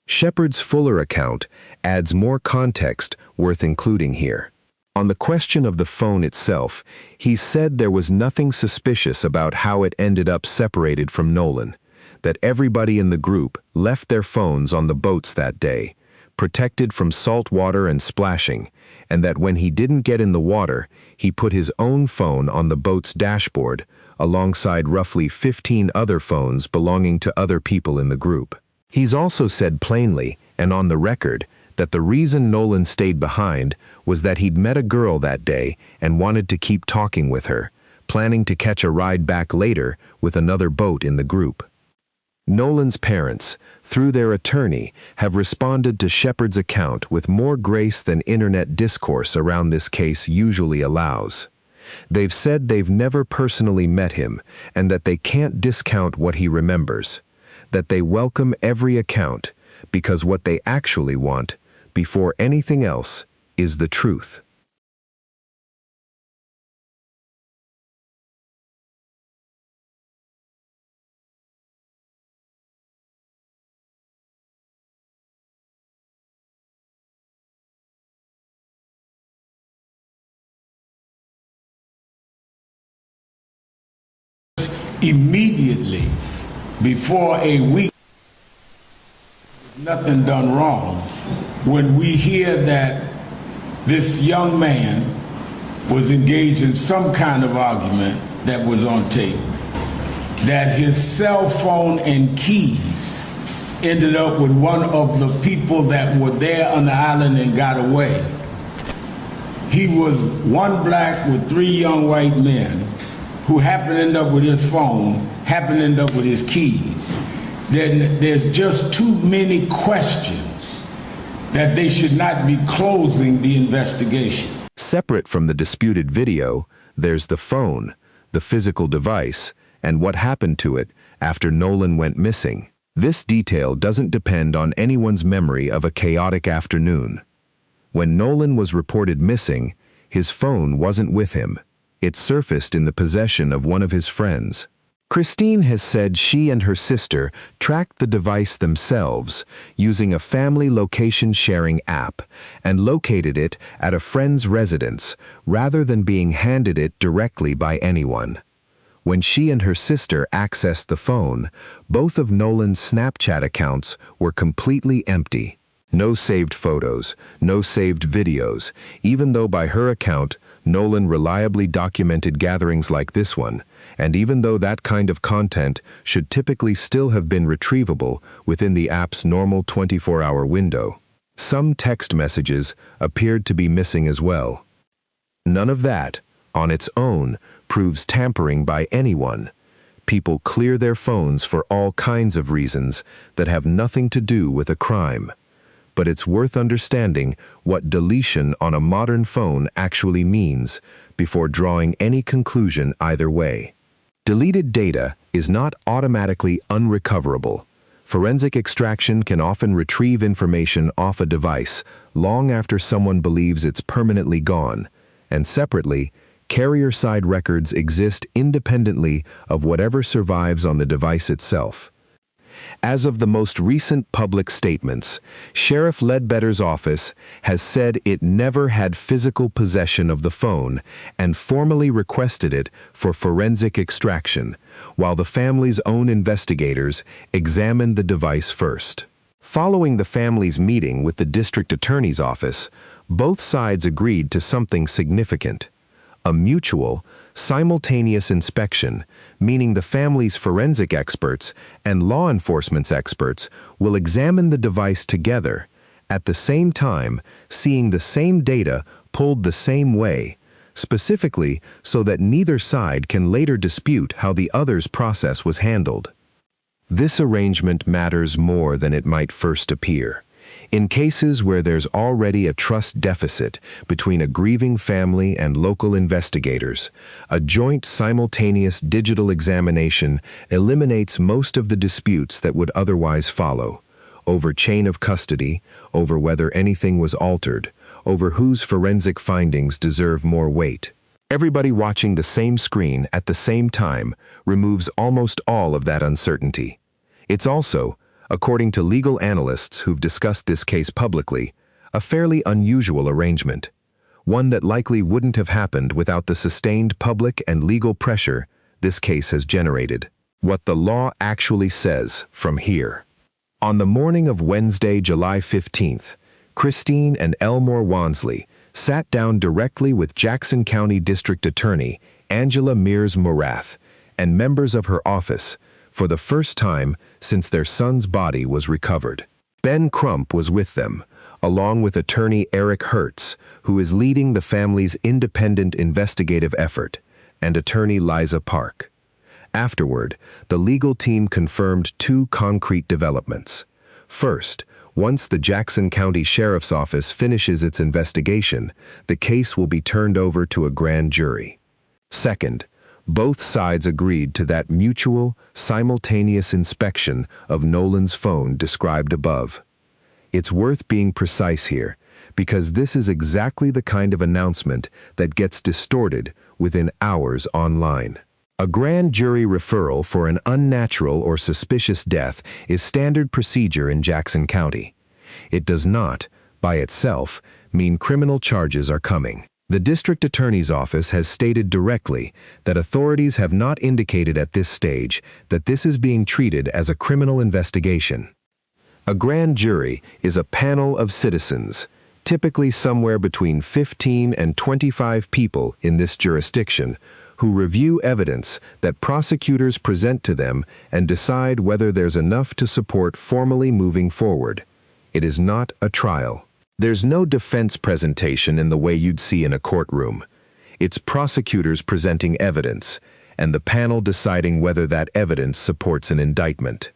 Shepard's fuller account adds more context worth including here. On the question of the phone itself, he said there was nothing suspicious about how it ended up separated from Nolan, that everybody in the group left their phones on the boats that day, protected from salt water and splashing, and that when he didn't get in the water, he put his own phone on the boat's dashboard, alongside roughly 15 other phones belonging to other people in the group. He's also said plainly, and on the record, that the reason Nolan stayed behind was that he'd met a girl that day and wanted to keep talking with her, planning to catch a ride back later with another boat in the group. Nolan's parents, through their attorney, have responded to Shepard's account with more grace than internet discourse around this case usually allows. They've said they've never personally met him and that they can't discount what he remembers, that they welcome every account because what they actually want, before anything else, is the truth. Immediately before a week, nothing done wrong, when we hear that this young man was engaged in some kind of argument that was on tape, that his cell phone and keys ended up with one of the people that were there on the island and got away. He was one black with 3 young white men who happened to end up with his phone, happened to end up with his keys. Then there's just too many questions that they should not be closing the investigation. Separate from the disputed video, there's the phone, the physical device, and what happened to it after Nolan went missing. This detail doesn't depend on anyone's memory of a chaotic afternoon. When Nolan was reported missing, his phone wasn't with him. It surfaced in the possession of one of his friends. Christine has said she and her sister tracked the device themselves using a family location sharing app and located it at a friend's residence rather than being handed it directly by anyone. When she and her sister accessed the phone, both of Nolan's Snapchat accounts were completely empty. No saved photos, no saved videos, even though by her account, Nolan reliably documented gatherings like this one, and even though that kind of content should typically still have been retrievable within the app's normal 24-hour window. Some text messages appeared to be missing as well. None of that, on its own, proves tampering by anyone. People clear their phones for all kinds of reasons that have nothing to do with a crime. But it's worth understanding what deletion on a modern phone actually means before drawing any conclusion either way. Deleted data is not automatically unrecoverable. Forensic extraction can often retrieve information off a device long after someone believes it's permanently gone, and separately, carrier-side records exist independently of whatever survives on the device itself. As of the most recent public statements, Sheriff Ledbetter's office has said it never had physical possession of the phone and formally requested it for forensic extraction, while the family's own investigators examined the device first. Following the family's meeting with the district attorney's office, both sides agreed to something significant: a mutual, simultaneous inspection, meaning the family's forensic experts and law enforcement's experts will examine the device together, at the same time seeing the same data pulled the same way, specifically so that neither side can later dispute how the other's process was handled. This arrangement matters more than it might first appear. In cases where there's already a trust deficit between a grieving family and local investigators, a joint simultaneous digital examination eliminates most of the disputes that would otherwise follow, over chain of custody, over whether anything was altered, over whose forensic findings deserve more weight. Everybody watching the same screen at the same time removes almost all of that uncertainty. It's also, according to legal analysts who've discussed this case publicly, a fairly unusual arrangement, one that likely wouldn't have happened without the sustained public and legal pressure this case has generated. What the law actually says from here. On the morning of Wednesday, July 15th, Christine and Elmore Wansley sat down directly with Jackson County District Attorney Angela Mears Morath and members of her office for the first time since their son's body was recovered. Ben Crump was with them, along with attorney Eric Hertz, who is leading the family's independent investigative effort, and attorney Liza Park. Afterward, the legal team confirmed two concrete developments. First, once the Jackson County Sheriff's Office finishes its investigation, the case will be turned over to a grand jury. Second, both sides agreed to that mutual, simultaneous inspection of Nolan's phone described above. It's worth being precise here, because this is exactly the kind of announcement that gets distorted within hours online. A grand jury referral for an unnatural or suspicious death is standard procedure in Jackson County. It does not, by itself, mean criminal charges are coming. The district attorney's office has stated directly that authorities have not indicated at this stage that this is being treated as a criminal investigation. A grand jury is a panel of citizens, typically somewhere between 15 and 25 people in this jurisdiction, who review evidence that prosecutors present to them and decide whether there's enough to support formally moving forward. It is not a trial. There's no defense presentation in the way you'd see in a courtroom. It's prosecutors presenting evidence, and the panel deciding whether that evidence supports an indictment.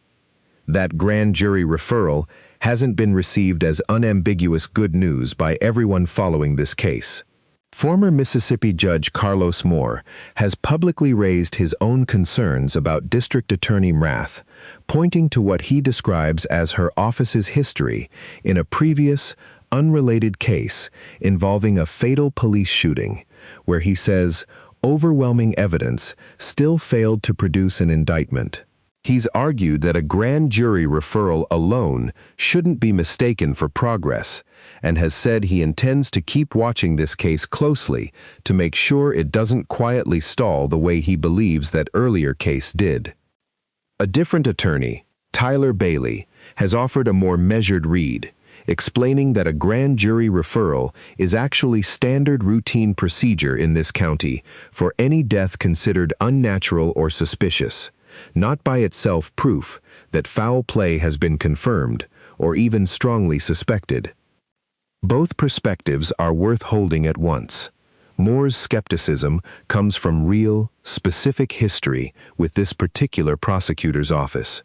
That grand jury referral hasn't been received as unambiguous good news by everyone following this case. Former Mississippi Judge Carlos Moore has publicly raised his own concerns about District Attorney Morath, pointing to what he describes as her office's history in a previous, unrelated case involving a fatal police shooting, where he says overwhelming evidence still failed to produce an indictment. He's argued that a grand jury referral alone shouldn't be mistaken for progress, and has said he intends to keep watching this case closely to make sure it doesn't quietly stall the way he believes that earlier case did. A different attorney, Tyler Bailey, has offered a more measured read, explaining that a grand jury referral is actually standard routine procedure in this county for any death considered unnatural or suspicious, not by itself proof that foul play has been confirmed or even strongly suspected. Both perspectives are worth holding at once. Moore's skepticism comes from real, specific history with this particular prosecutor's office.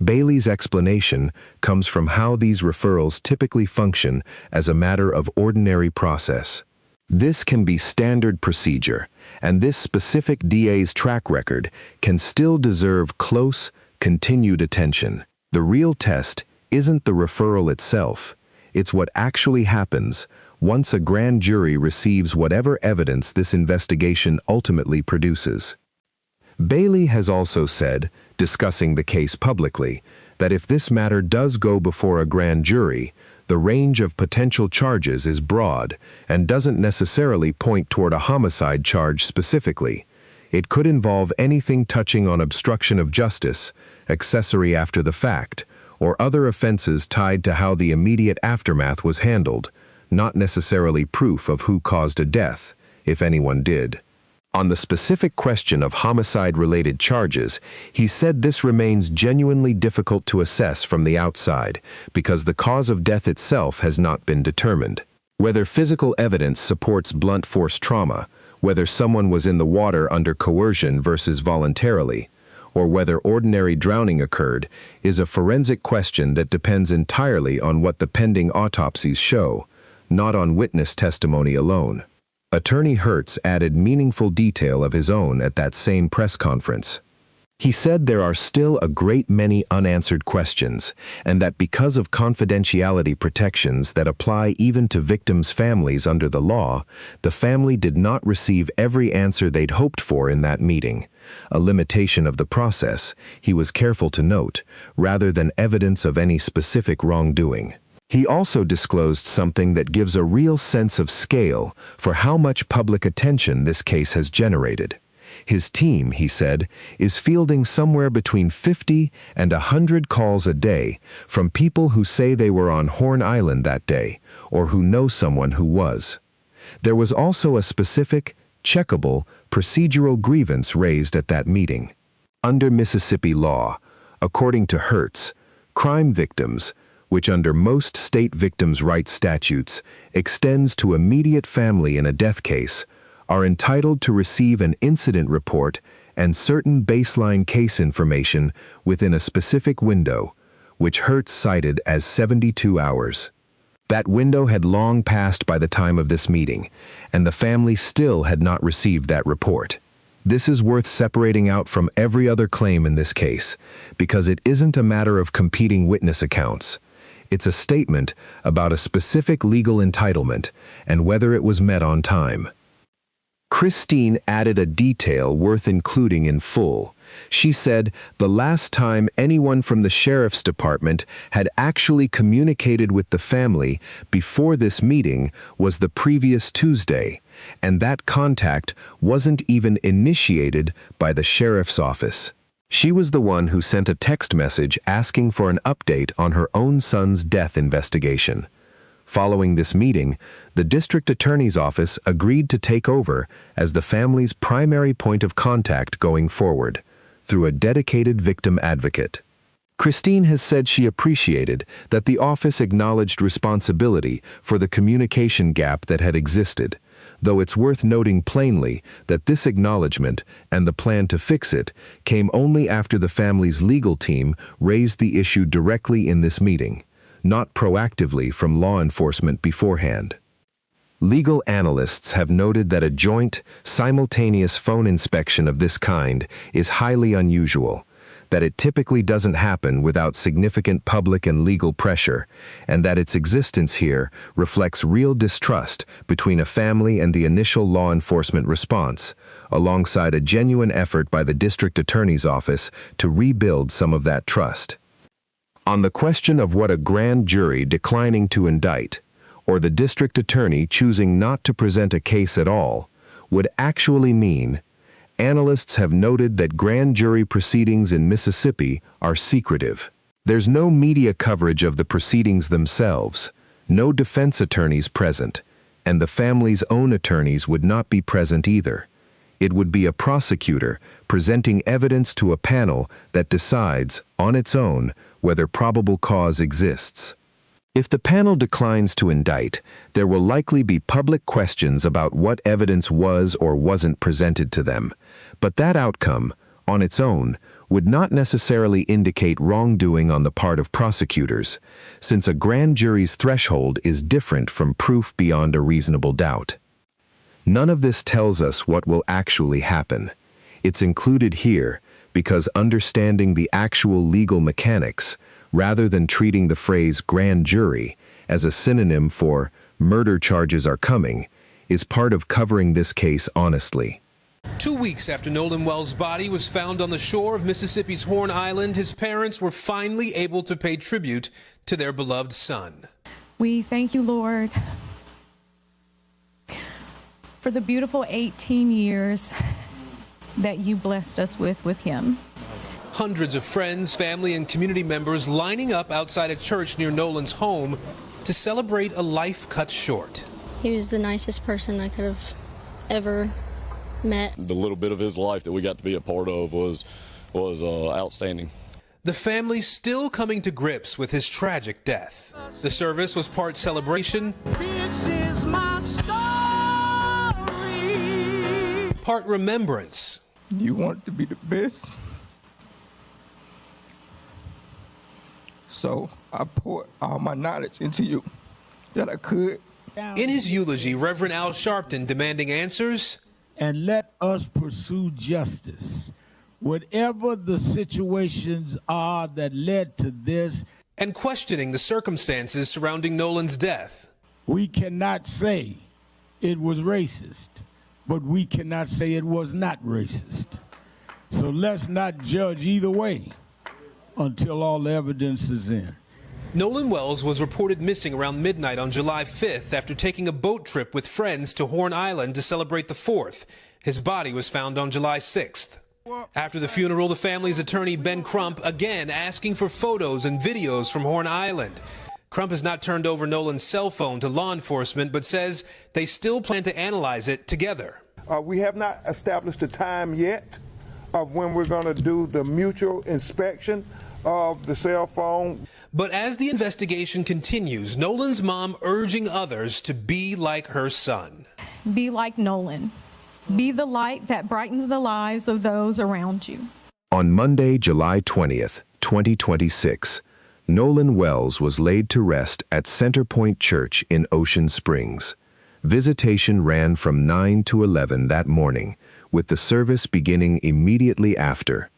Bailey's explanation comes from how these referrals typically function as a matter of ordinary process. This can be standard procedure, and this specific DA's track record can still deserve close, continued attention. The real test isn't the referral itself, it's what actually happens once a grand jury receives whatever evidence this investigation ultimately produces. Bailey has also said, discussing the case publicly, that if this matter does go before a grand jury, the range of potential charges is broad and doesn't necessarily point toward a homicide charge specifically. It could involve anything touching on obstruction of justice, accessory after the fact, or other offenses tied to how the immediate aftermath was handled, not necessarily proof of who caused a death, if anyone did. On the specific question of homicide-related charges, he said this remains genuinely difficult to assess from the outside because the cause of death itself has not been determined. Whether physical evidence supports blunt force trauma, whether someone was in the water under coercion versus voluntarily, or whether ordinary drowning occurred, is a forensic question that depends entirely on what the pending autopsies show, not on witness testimony alone. Attorney Hertz added meaningful detail of his own at that same press conference. He said there are still a great many unanswered questions, and that because of confidentiality protections that apply even to victims' families under the law, the family did not receive every answer they'd hoped for in that meeting, a limitation of the process, he was careful to note, rather than evidence of any specific wrongdoing. He also disclosed something that gives a real sense of scale for how much public attention this case has generated. His team, he said, is fielding somewhere between 50 and 100 calls a day from people who say they were on Horn Island that day or who know someone who was. There was also a specific, checkable, procedural grievance raised at that meeting. Under Mississippi law, according to Hertz, crime victims, which under most state victims' rights statutes extends to immediate family in a death case, are entitled to receive an incident report and certain baseline case information within a specific window, which Hertz cited as 72 hours. That window had long passed by the time of this meeting, and the family still had not received that report. This is worth separating out from every other claim in this case, because it isn't a matter of competing witness accounts. It's a statement about a specific legal entitlement and whether it was met on time. Christine added a detail worth including in full. She said the last time anyone from the sheriff's department had actually communicated with the family before this meeting was the previous Tuesday, and that contact wasn't even initiated by the sheriff's office. She was the one who sent a text message asking for an update on her own son's death investigation. Following this meeting, the district attorney's office agreed to take over as the family's primary point of contact going forward, through a dedicated victim advocate. Christine has said she appreciated that the office acknowledged responsibility for the communication gap that had existed, though it's worth noting plainly that this acknowledgement and the plan to fix it came only after the family's legal team raised the issue directly in this meeting, not proactively from law enforcement beforehand. Legal analysts have noted that a joint, simultaneous phone inspection of this kind is highly unusual, that it typically doesn't happen without significant public and legal pressure, and that its existence here reflects real distrust between a family and the initial law enforcement response, alongside a genuine effort by the district attorney's office to rebuild some of that trust. On the question of what a grand jury declining to indict, or the district attorney choosing not to present a case at all, would actually mean, analysts have noted that grand jury proceedings in Mississippi are secretive. There's no media coverage of the proceedings themselves, no defense attorneys present, and the family's own attorneys would not be present either. It would be a prosecutor presenting evidence to a panel that decides, on its own, whether probable cause exists. If the panel declines to indict, there will likely be public questions about what evidence was or wasn't presented to them, but that outcome, on its own, would not necessarily indicate wrongdoing on the part of prosecutors, since a grand jury's threshold is different from proof beyond a reasonable doubt. None of this tells us what will actually happen. It's included here because understanding the actual legal mechanics, rather than treating the phrase grand jury as a synonym for murder charges are coming, is part of covering this case honestly. 2 weeks after Nolan Wells' body was found on the shore of Mississippi's Horn Island, his parents were finally able to pay tribute to their beloved son. We thank you, Lord, for the beautiful 18 years that you blessed us with him. Hundreds of friends, family, and community members lining up outside a church near Nolan's home to celebrate a life cut short. He was the nicest person I could have ever met. The little bit of his life that we got to be a part of was outstanding. The family still coming to grips with his tragic death. The service was part celebration, This is my story. part remembrance. You want it to be the best, so I poured all my knowledge into you that I could. In his eulogy, Reverend Al Sharpton demanding answers. And let us pursue justice. Whatever the situations are that led to this. And questioning the circumstances surrounding Nolan's death. We cannot say it was racist, but we cannot say it was not racist. So let's not judge either way until all the evidence is in. Nolan Wells was reported missing around midnight on July 5th after taking a boat trip with friends to Horn Island to celebrate the 4th. His body was found on July 6th. After the funeral, the family's attorney, Ben Crump, again asking for photos and videos from Horn Island. Crump has not turned over Nolan's cell phone to law enforcement, but says they still plan to analyze it together. We have not established a time yet of when we're going to do the mutual inspection of the cell phone. But as the investigation continues, Nolan's mom urging others to be like her son. Be like Nolan. Be the light that brightens the lives of those around you. On Monday, July 20th, 2026, Nolan Wells was laid to rest at Centerpoint Church in Ocean Springs. Visitation ran from 9 to 11 that morning, with the service beginning immediately after.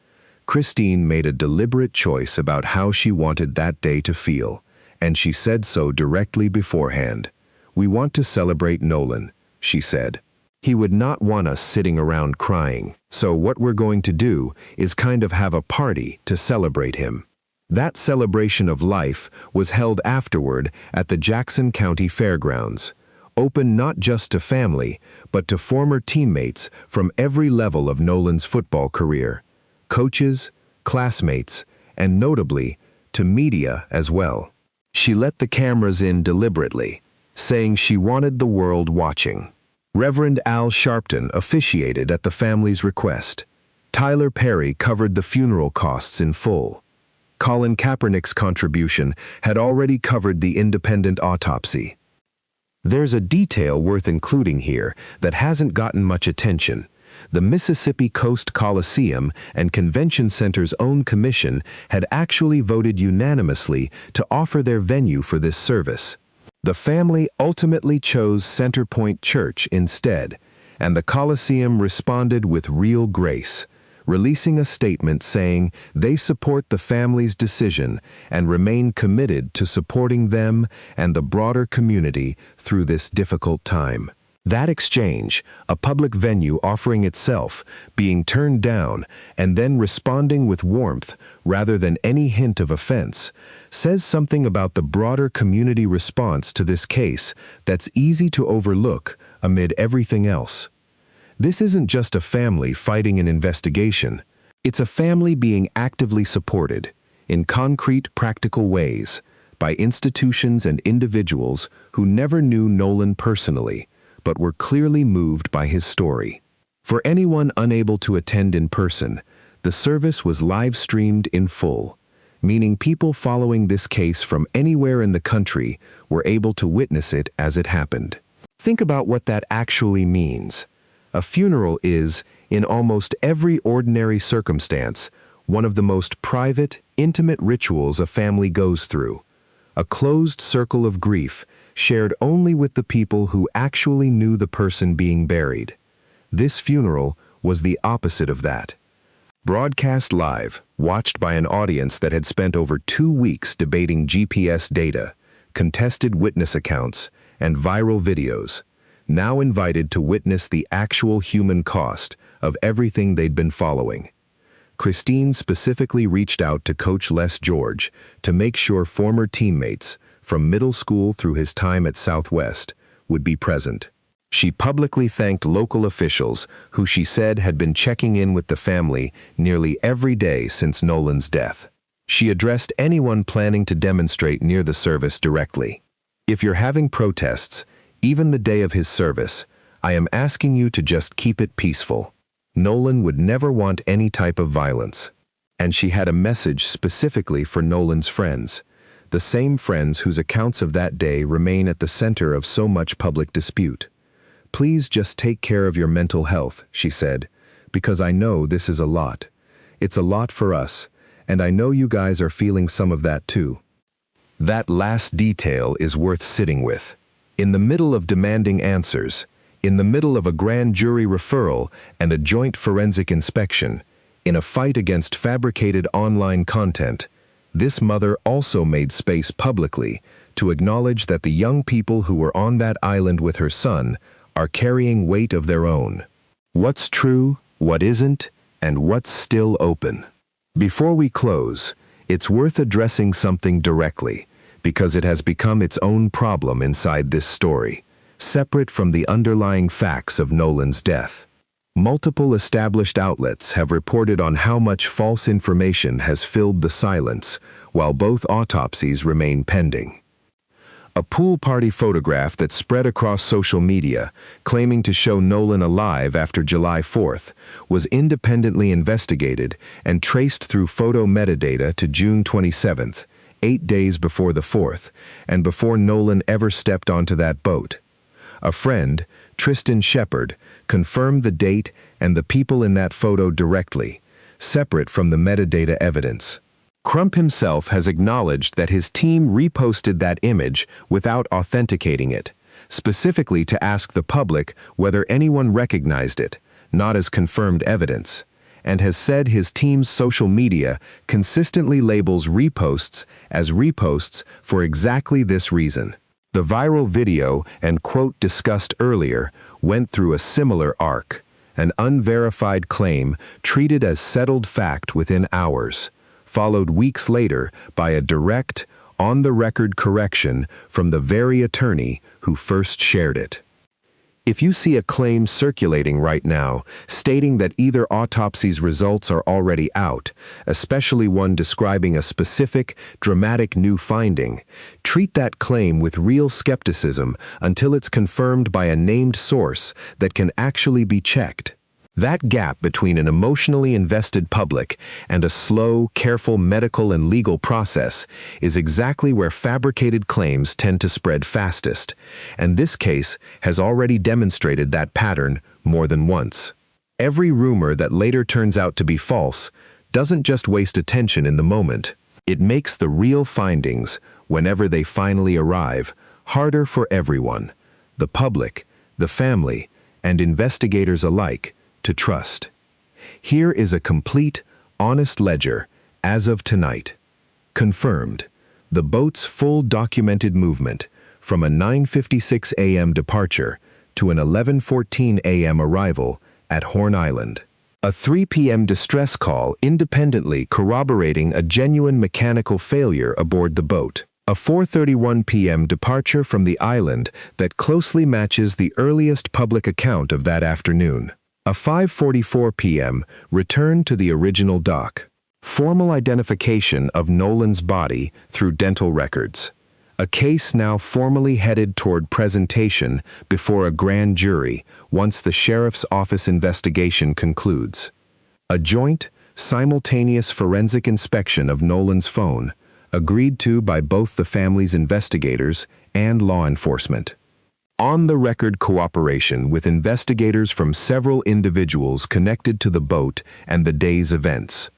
Christine made a deliberate choice about how she wanted that day to feel, and she said so directly beforehand. "We want to celebrate Nolan," she said. "He would not want us sitting around crying, so what we're going to do is kind of have a party to celebrate him." That celebration of life was held afterward at the Jackson County Fairgrounds, open not just to family, but to former teammates from every level of Nolan's football career, coaches, classmates, and notably, to media as well. She let the cameras in deliberately, saying she wanted the world watching. Reverend Al Sharpton officiated at the family's request. Tyler Perry covered the funeral costs in full. Colin Kaepernick's contribution had already covered the independent autopsy. There's a detail worth including here that hasn't gotten much attention. The Mississippi Coast Coliseum and Convention Center's own commission had actually voted unanimously to offer their venue for this service. The family ultimately chose Centerpoint Church instead, and the Coliseum responded with real grace, releasing a statement saying they support the family's decision and remain committed to supporting them and the broader community through this difficult time. That exchange, a public venue offering itself, being turned down, and then responding with warmth rather than any hint of offense, says something about the broader community response to this case that's easy to overlook amid everything else. This isn't just a family fighting an investigation. It's a family being actively supported, in concrete, practical ways, by institutions and individuals who never knew Nolan personally, but were clearly moved by his story. For anyone unable to attend in person, the service was live-streamed in full, meaning people following this case from anywhere in the country were able to witness it as it happened. Think about what that actually means. A funeral is, in almost every ordinary circumstance, one of the most private, intimate rituals a family goes through. A closed circle of grief, shared only with the people who actually knew the person being buried. This funeral was the opposite of that. Broadcast live, watched by an audience that had spent over 2 weeks debating GPS data, contested witness accounts, and viral videos, now invited to witness the actual human cost of everything they'd been following. Christine specifically reached out to Coach Les George to make sure former teammates, from middle school through his time at Southwest, would be present. She publicly thanked local officials who she said had been checking in with the family nearly every day since Nolan's death. She addressed anyone planning to demonstrate near the service directly. "If you're having protests, even the day of his service, I am asking you to just keep it peaceful. Nolan would never want any type of violence." And she had a message specifically for Nolan's friends, the same friends whose accounts of that day remain at the center of so much public dispute. "Please just take care of your mental health," she said, "because I know this is a lot. It's a lot for us, and I know you guys are feeling some of that too." That last detail is worth sitting with. In the middle of demanding answers, in the middle of a grand jury referral and a joint forensic inspection, in a fight against fabricated online content, this mother also made space publicly to acknowledge that the young people who were on that island with her son are carrying weight of their own. What's true, what isn't, and what's still open. Before we close, it's worth addressing something directly, because it has become its own problem inside this story, separate from the underlying facts of Nolan's death. Multiple established outlets have reported on how much false information has filled the silence, while both autopsies remain pending. A pool party photograph that spread across social media, claiming to show Nolan alive after July 4th, was independently investigated and traced through photo metadata to June 27th, 8 days before the 4th, and before Nolan ever stepped onto that boat. A friend, Tristan Shepard, confirmed the date and the people in that photo directly, separate from the metadata evidence. Crump himself has acknowledged that his team reposted that image without authenticating it, specifically to ask the public whether anyone recognized it, not as confirmed evidence, and has said his team's social media consistently labels reposts as reposts for exactly this reason. The viral video and quote discussed earlier went through a similar arc, an unverified claim treated as settled fact within hours, followed weeks later by a direct, on-the-record correction from the very attorney who first shared it. If you see a claim circulating right now stating that either autopsy's results are already out, especially one describing a specific, dramatic new finding, treat that claim with real skepticism until it's confirmed by a named source that can actually be checked. That gap between an emotionally invested public and a slow, careful medical and legal process is exactly where fabricated claims tend to spread fastest, and this case has already demonstrated that pattern more than once. Every rumor that later turns out to be false doesn't just waste attention in the moment. It makes the real findings, whenever they finally arrive, harder for everyone, the public, the family, and investigators alike, to trust. Here is a complete, honest ledger as of tonight. Confirmed. The boat's full documented movement from a 9:56 a.m. departure to an 11:14 a.m. arrival at Horn Island. A 3 p.m. distress call independently corroborating a genuine mechanical failure aboard the boat. A 4:31 p.m. departure from the island that closely matches the earliest public account of that afternoon. A 5:44 p.m. return to the original dock. Formal identification of Nolan's body through dental records. A case now formally headed toward presentation before a grand jury once the sheriff's office investigation concludes. A joint, simultaneous forensic inspection of Nolan's phone, agreed to by both the family's investigators and law enforcement. On-the-record cooperation with investigators from several individuals connected to the boat and the day's events.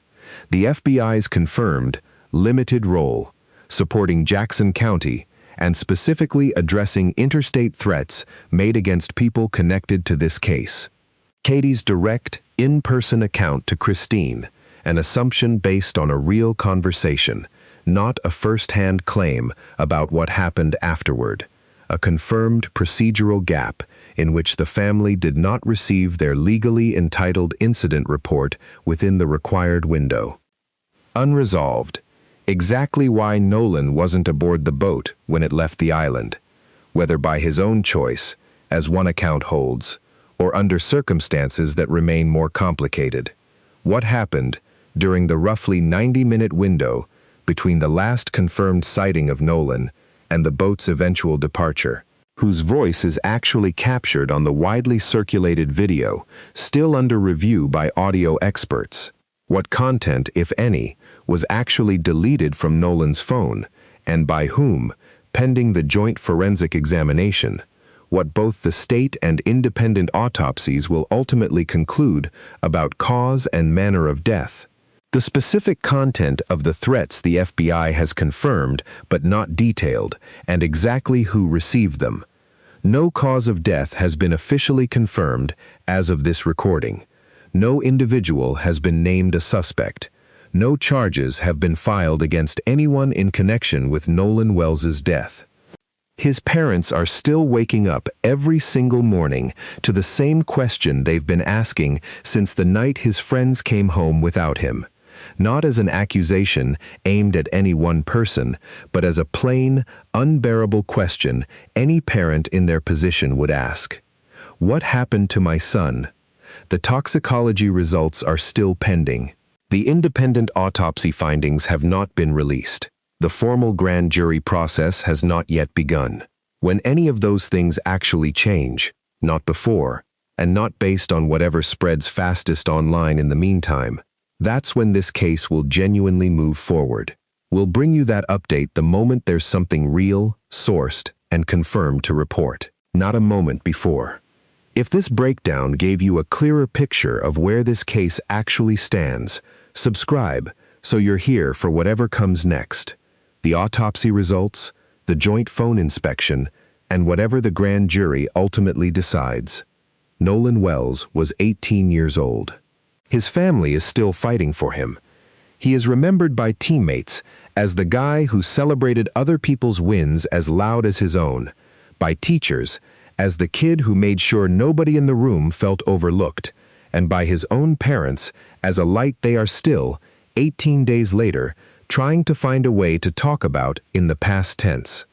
The FBI's confirmed, limited role, supporting Jackson County and specifically addressing interstate threats made against people connected to this case. Katie's direct, in-person account to Christine, an assumption based on a real conversation, not a first-hand claim about what happened afterward. A confirmed procedural gap in which the family did not receive their legally entitled incident report within the required window. Unresolved. Exactly why Nolan wasn't aboard the boat when it left the island, whether by his own choice, as one account holds, or under circumstances that remain more complicated. What happened during the roughly 90-minute window between the last confirmed sighting of Nolan and the boat's eventual departure, whose voice is actually captured on the widely circulated video, still under review by audio experts. What content, if any, was actually deleted from Nolan's phone, and by whom, pending the joint forensic examination, what both the state and independent autopsies will ultimately conclude about cause and manner of death. The specific content of the threats the FBI has confirmed but not detailed, and exactly who received them. No cause of death has been officially confirmed as of this recording. No individual has been named a suspect. No charges have been filed against anyone in connection with Nolan Wells's death. His parents are still waking up every single morning to the same question they've been asking since the night his friends came home without him. Not as an accusation aimed at any one person, but as a plain, unbearable question any parent in their position would ask. What happened to my son? the toxicology results are still pending. The independent autopsy findings have not been released. The formal grand jury process has not yet begun. When any of those things actually change, not before, and not based on whatever spreads fastest online in the meantime, that's when this case will genuinely move forward. We'll bring you that update the moment there's something real, sourced, and confirmed to report, not a moment before. If this breakdown gave you a clearer picture of where this case actually stands, subscribe so you're here for whatever comes next. The autopsy results, the joint phone inspection, and whatever the grand jury ultimately decides. Nolan Wells was 18 years old. His family is still fighting for him. He is remembered by teammates as the guy who celebrated other people's wins as loud as his own, by teachers as the kid who made sure nobody in the room felt overlooked, and by his own parents as a light they are still, 18 days later, trying to find a way to talk about in the past tense.